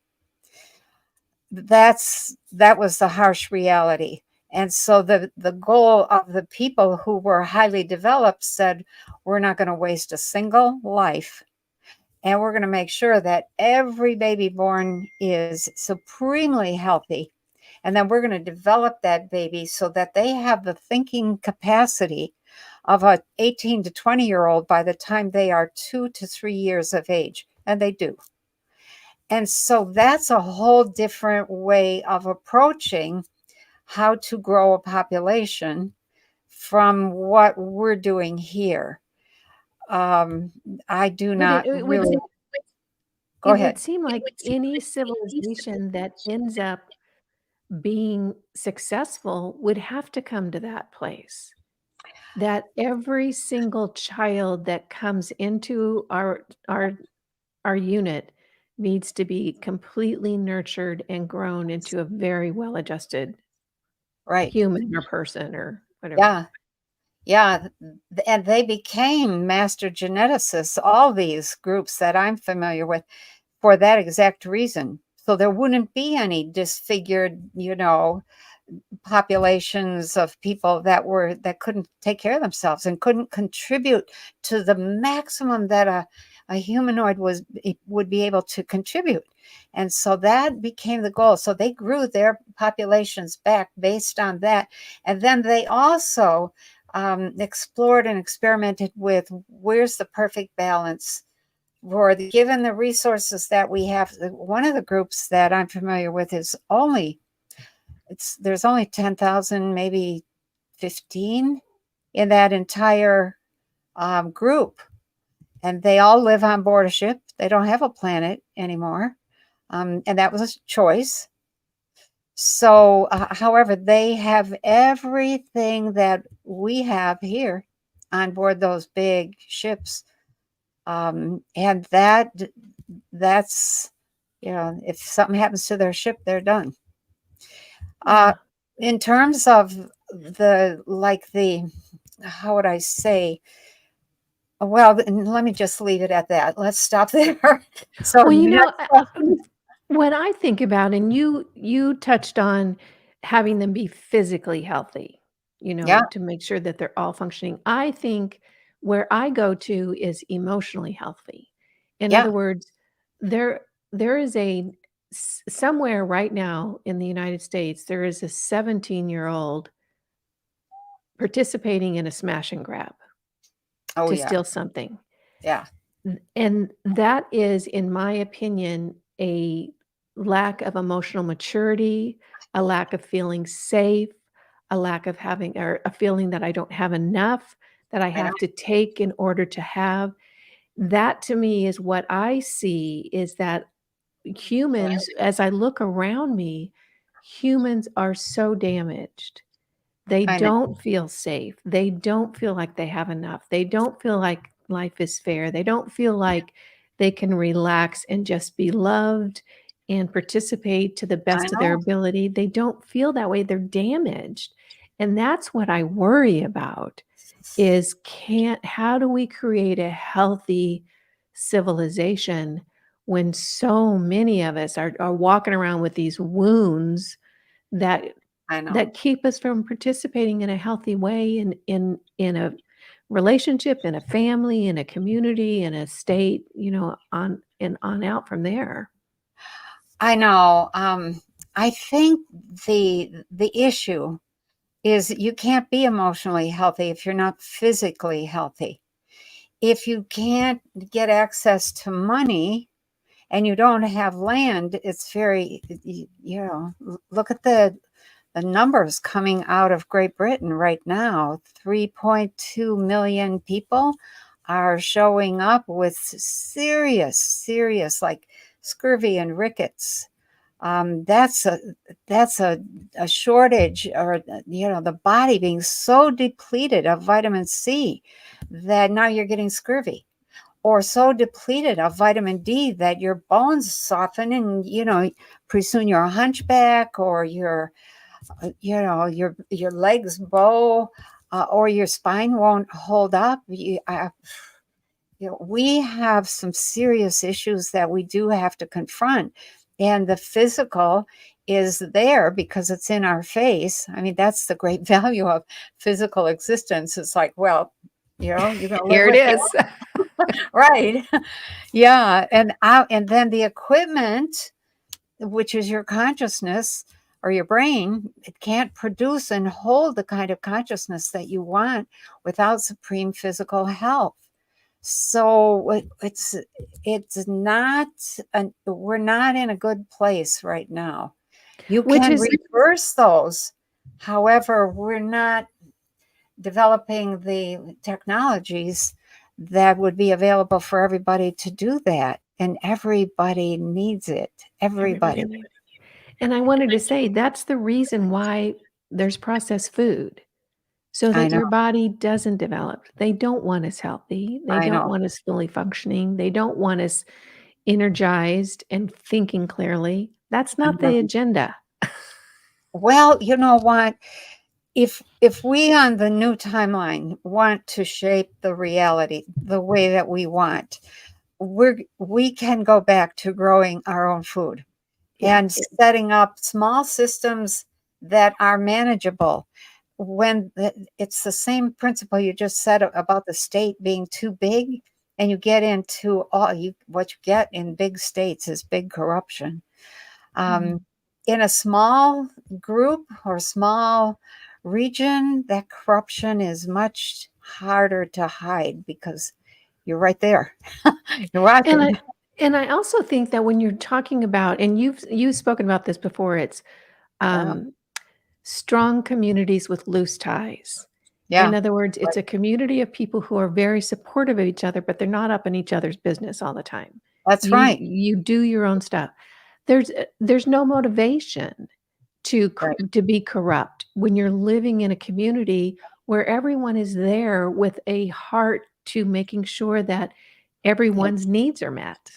that was the harsh reality. And so the goal of the people who were highly developed said, we're not going to waste a single life, and we're going to make sure that every baby born is supremely healthy. And then we're going to develop that baby so that they have the thinking capacity of a 18 to 20-year-old by the time they are 2 to 3 years of age. And they do. And so that's a whole different way of approaching how to grow a population from what we're doing here. I do But not really. Go it ahead. would seem like any civilization that ends up being successful would have to come to that place. That every single child that comes into our unit needs to be completely nurtured and grown into a very well-adjusted Right. human or person or whatever. Yeah. Yeah. And they became master geneticists, all these groups that I'm familiar with, for that exact reason. So there wouldn't be any disfigured, populations of people that couldn't take care of themselves and couldn't contribute to the maximum that a humanoid would be able to contribute. And so that became the goal. So they grew their populations back based on that. And then they also explored and experimented with where's the perfect balance for given the resources that we have. One of the groups that I'm familiar with is there's only 10,000, maybe 15 in that entire group. And they all live on board a ship. They don't have a planet anymore. And that was a choice. So, however, they have everything that we have here on board those big ships. And that's, if something happens to their ship, they're done. Uh, Yeah. in terms of how would I say? Well, let me just leave it at that. Let's stop there. So Well, next question. when I think about and you touched on having them be physically healthy, Yeah, to make sure that they're all functioning. I think where I go to is emotionally healthy. In yeah. other words, there there is somewhere right now in the United States, there is a 17-year-old participating in a smash and grab Oh, to yeah, steal something. yeah. And that is, in my opinion, a lack of emotional maturity, a lack of feeling safe, a lack of having or a feeling that I don't have enough, that I I know. have to take in order to have. That to me is what I see is that humans, as I look around me, humans are so damaged. They I know. don't feel safe. They don't feel like they have enough. They don't feel like life is fair. They don't feel like they can relax and just be loved and participate to the I best of their know. ability. They don't feel that way. They're damaged. And that's what I worry about is can't how do we create a healthy civilization when so many of us are walking around with these wounds that I know. that keep us from participating in a healthy way in a relationship, in a family, in a community, in a state, on and on out from there. I know. I think the issue is you can't be emotionally healthy if you're not physically healthy. If you can't get access to money and you don't have land, it's very, look at the numbers coming out of Great Britain right now. 3.2 million people are showing up with serious, like scurvy and rickets. That's a shortage, or the body being so depleted of vitamin C that now you're getting scurvy, or so depleted of vitamin D that your bones soften, and pretty soon you're a hunchback, or your legs bow, or your spine won't hold up. We have some serious issues that we do have to confront. And the physical is there because it's in our face. I mean, that's the great value of physical existence. It's like, well, you're going to live Here it with you. is. Right. Yeah. And then the equipment, which is your consciousness or your brain, it can't produce and hold the kind of consciousness that you want without supreme physical health. So it's not we're not in a good place right now. You Which can is reverse those. However, we're not developing the technologies that would be available for everybody to do that. And everybody needs it. everybody Everybody. needs. And I wanted to say that's the reason why there's processed food, so I that know. your body doesn't develop. They don't want us healthy. They I don't know. want us fully functioning. They don't want us energized and thinking clearly. That's I not know. the agenda. Well, you know what? If we on the new timeline want to shape the reality the way that we want, we can go back to growing our own food Yeah. and setting up small systems that are manageable. It's the same principle you just said about the state being too big, and you get into what you get in big states is big corruption. Mhm. Um, in a small group or small region, that corruption is much harder to hide because you're right there. You're And watching. I also think that when you're talking about, and you've spoken about this before, it's Yeah. um, strong communities with loose ties. In Yeah. other words, it's Right. a community of people who are very supportive of each other, but they're not up in each other's business all the time. That's right. You do your own stuff. There's no motivation Right. to be corrupt when you're living in a community where everyone is there with a heart to making sure that Yeah. everyone's needs are met.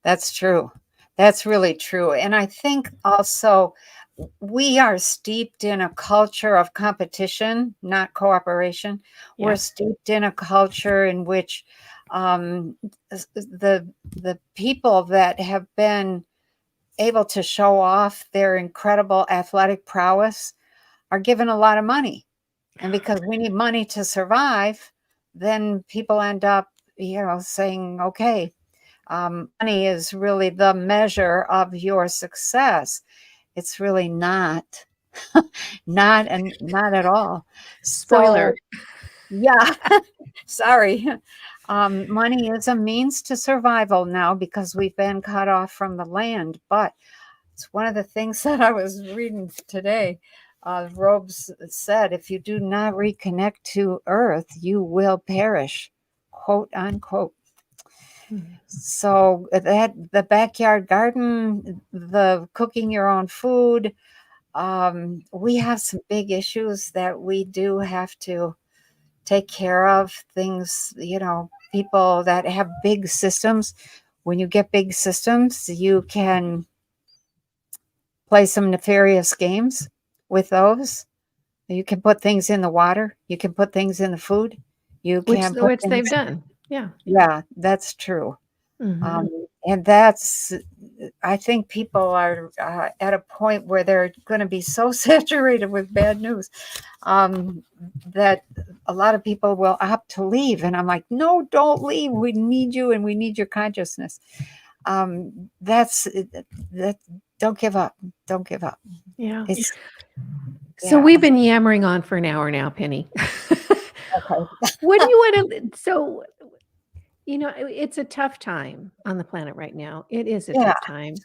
That's true. That's really true. And I think also we are steeped in a culture of competition, not cooperation. We're Yeah. steeped in a culture in which um, the people that have been able to show off their incredible athletic prowess are given a lot of money. And because we need money to survive, then people end up, saying, okay, money is really the measure of your success. It's really not, not at all. Spoiler. So, yeah, sorry. Money is a means to survival now because we've been cut off from the land. But it's one of the things that I was reading today. Robes said, if you do not reconnect to earth, you will perish, quote unquote. Mhm. So that the backyard garden, the cooking your own food, we have some big issues that we do have to take care of. Things, people that have big systems. When you get big systems, you can play some nefarious games with those. You can put things in the water. You can put things in the food. You can put Which they've things. done. Yeah. Yeah, that's true. Mhm. Um, and that's, I think people are at a point where they're going to be so saturated with bad news that a lot of people will opt to leave. And I'm like, no, don't leave. We need you and we need your consciousness. That's that. Don't give up. Don't give up. Yeah. It's, So yeah. we've been yammering on for an hour now, Penny. Okay. What do you want to so it's a tough time on the planet right now. It is a Yeah, tough time.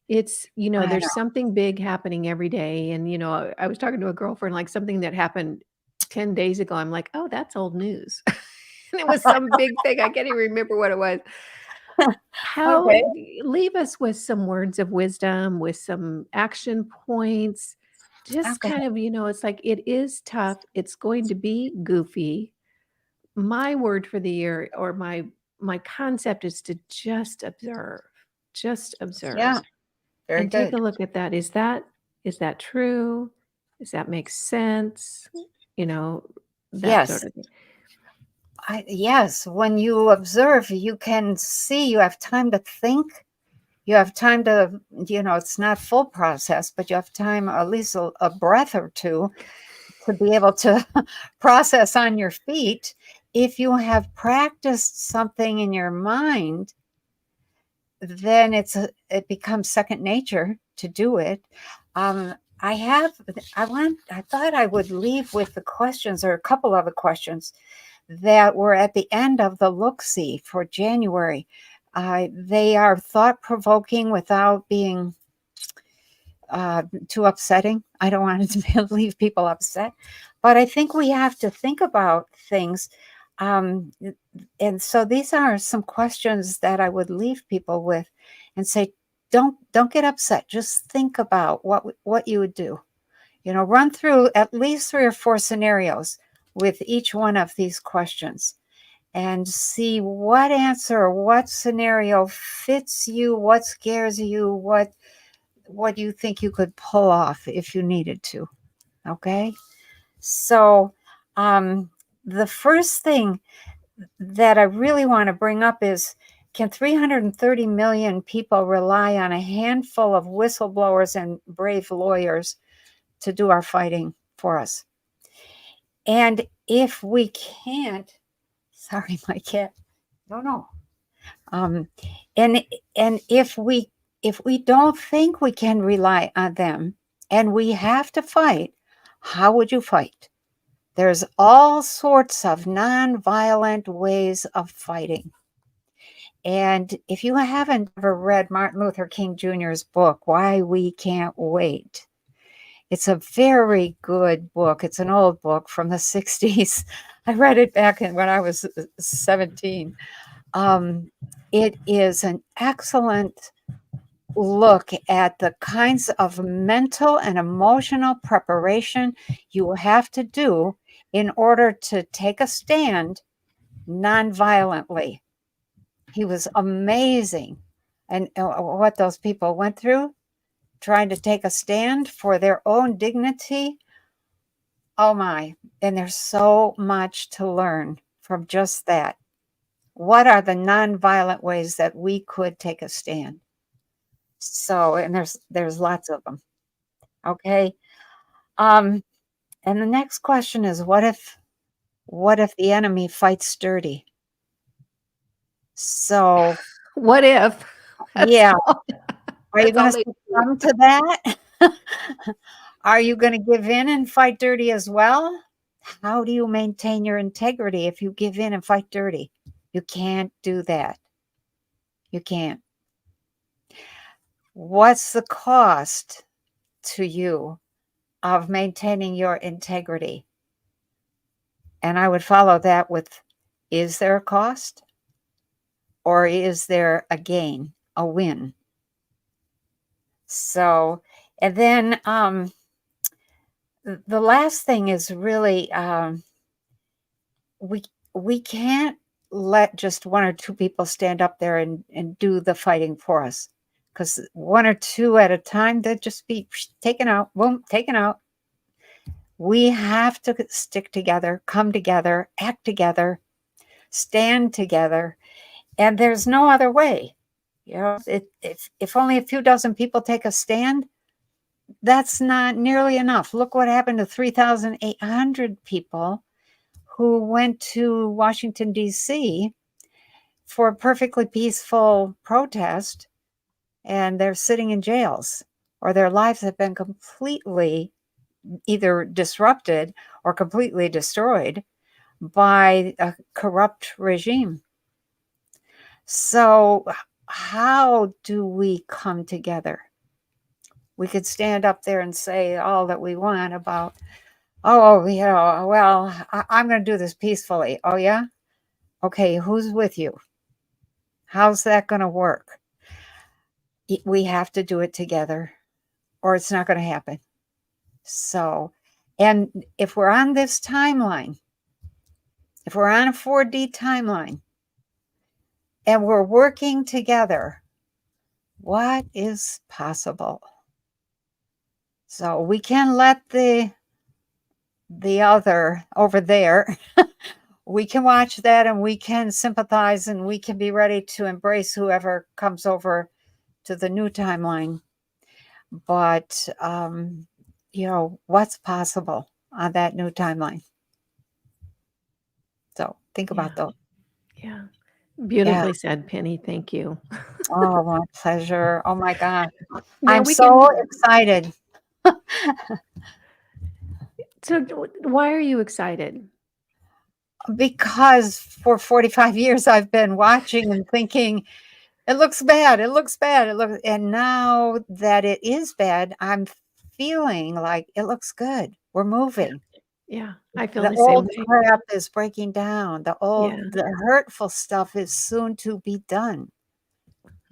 It's, I know. there's something big happening every day. And, I was talking to a girlfriend, like something that happened 10 days ago. I'm like, oh, that's old news. And it was some big thing. I can't even remember what it was. How Okay. leave us with some words of wisdom, with some action points. Just Okay. kind of, it's like it is tough. It's going to be goofy. My word for the year, or my concept, is to just observe. Just observe Yeah. Very and take good. a look at that. Is that true? Does that make sense? You know, that sort Yes. of thing. Yes. When you observe, you can see, you have time to think. You have time to, it's not full process, but you have time, at least a breath or two, to be able to process on your feet. If you have practiced something in your mind, then it becomes second nature to do it. I thought I would leave with the questions, or a couple of the questions that were at the end of the look-see for January. They are thought-provoking without being too upsetting. I don't want it to leave people upset, but I think we have to think about things. And so these are some questions that I would leave people with and say, don't get upset. Just think about what you would do. Run through at least 3 or 4 scenarios with each one of these questions and see what answer or what scenario fits you, what scares you, what you think you could pull off if you needed to. Okay? So the first thing that I really want to bring up is, can 330 million people rely on a handful of whistleblowers and brave lawyers to do our fighting for us? And if we can't, sorry, my cat, no. And if we don't think we can rely on them and we have to fight, how would you fight? There's all sorts of nonviolent ways of fighting. And if you haven't ever read Martin Luther King Jr.'s book, Why We Can't Wait, it's a very good book. It's an old book from the 60s. I read it back when I was 17. It is an excellent look at the kinds of mental and emotional preparation you have to do in order to take a stand nonviolently. He was amazing. And what those people went through, trying to take a stand for their own dignity. Oh my, and there's so much to learn from just that. What are the nonviolent ways that we could take a stand? So, and there's lots of them. Okay. And the next question is, what if the enemy fights dirty? So, What if? That's yeah, all. are you That's all going to they do. succumb to that? Are you going to give in and fight dirty as well? How do you maintain your integrity if you give in and fight dirty? You can't do that. You can't. What's the cost to you of maintaining your integrity? And I would follow that with, is there a cost? Or is there a gain, a win? So, and then the last thing is really, we can't let just 1 or 2 people stand up there and do the fighting for us, because 1 or 2 at a time, they'd just be taken out, boom, taken out. We have to stick together, come together, act together, stand together, and there's no other way. If only a few dozen people take a stand, that's not nearly enough. Look what happened to 3,800 people who went to Washington, D.C. for a perfectly peaceful protest, and they're sitting in jails, or their lives have been completely either disrupted or completely destroyed by a corrupt regime. So how do we come together? We could stand up there and say all that we want about, oh, well, I'm going to do this peacefully. Oh, yeah? Okay, who's with you? How's that going to work? We have to do it together, or it's not going to happen. So, and if we're on this timeline, if we're on a 4D timeline, and we're working together, what is possible? So we can let the other over there, we can watch that and we can sympathize and we can be ready to embrace whoever comes over to the new timeline, but, what's possible on that new timeline? So, think Yeah. about those. Yeah. Yeah. Beautifully said, Penny. Thank you. Oh, my pleasure. Oh my god. Now I'm we so can excited so why are you excited? because for 45 years I've been watching and thinking, "It looks bad, it looks bad, it looks," and now that it is bad, I'm feeling like it looks good. We're Yeah. moving. Yeah. I feel The the same old way. crap is breaking down. Yeah. The hurtful stuff is soon to be done.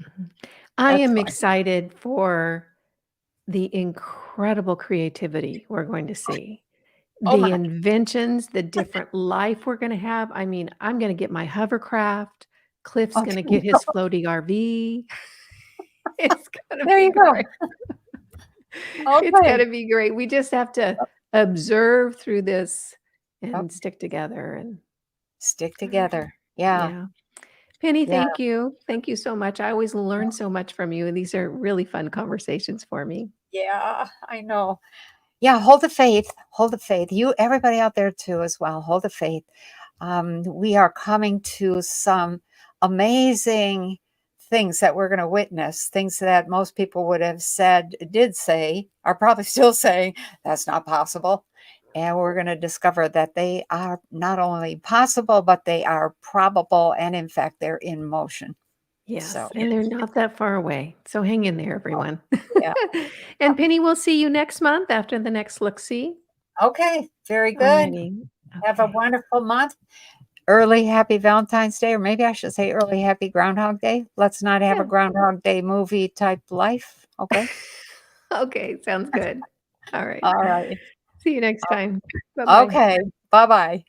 Mhm. I That's am why. excited for the incredible creativity we're going to see. Oh The my. inventions, the different life we're gonna have. I mean, I'm gonna get my hovercraft. Cliff's Okay. gonna get his floating RV. It's gonna There be you go. great. It's Okay. gonna be great. We just have to observe through this Yep. and stick together and Stick uh, together. Yeah. yeah. Penny, Yeah. thank you. Thank you so much. I always learn so much from you, and these are really fun conversations for me. Yeah, I know. Yeah, hold the faith. Hold the faith. You, everybody out there too, as well. Hold the faith. We are coming to some amazing things that we're going to witness, things that most people would have said, did say, are probably still saying that's not possible. And we're going to discover that they are not only possible, but they are probable. And in fact, they're in motion. So, Yes, and they're not that far away. So hang in there, oh, everyone. yeah. And Penny, we'll see you next month after the next look-see. Okay. Very good. Alrighty. Have a Okay. wonderful month. Early happy Valentine's Day, or maybe I should say early happy Groundhog Day. Let's not have a Yeah. Groundhog Day movie type life, okay? Okay, sounds good. All right. All right. See you next time. Bye-bye. Okay, bye-bye.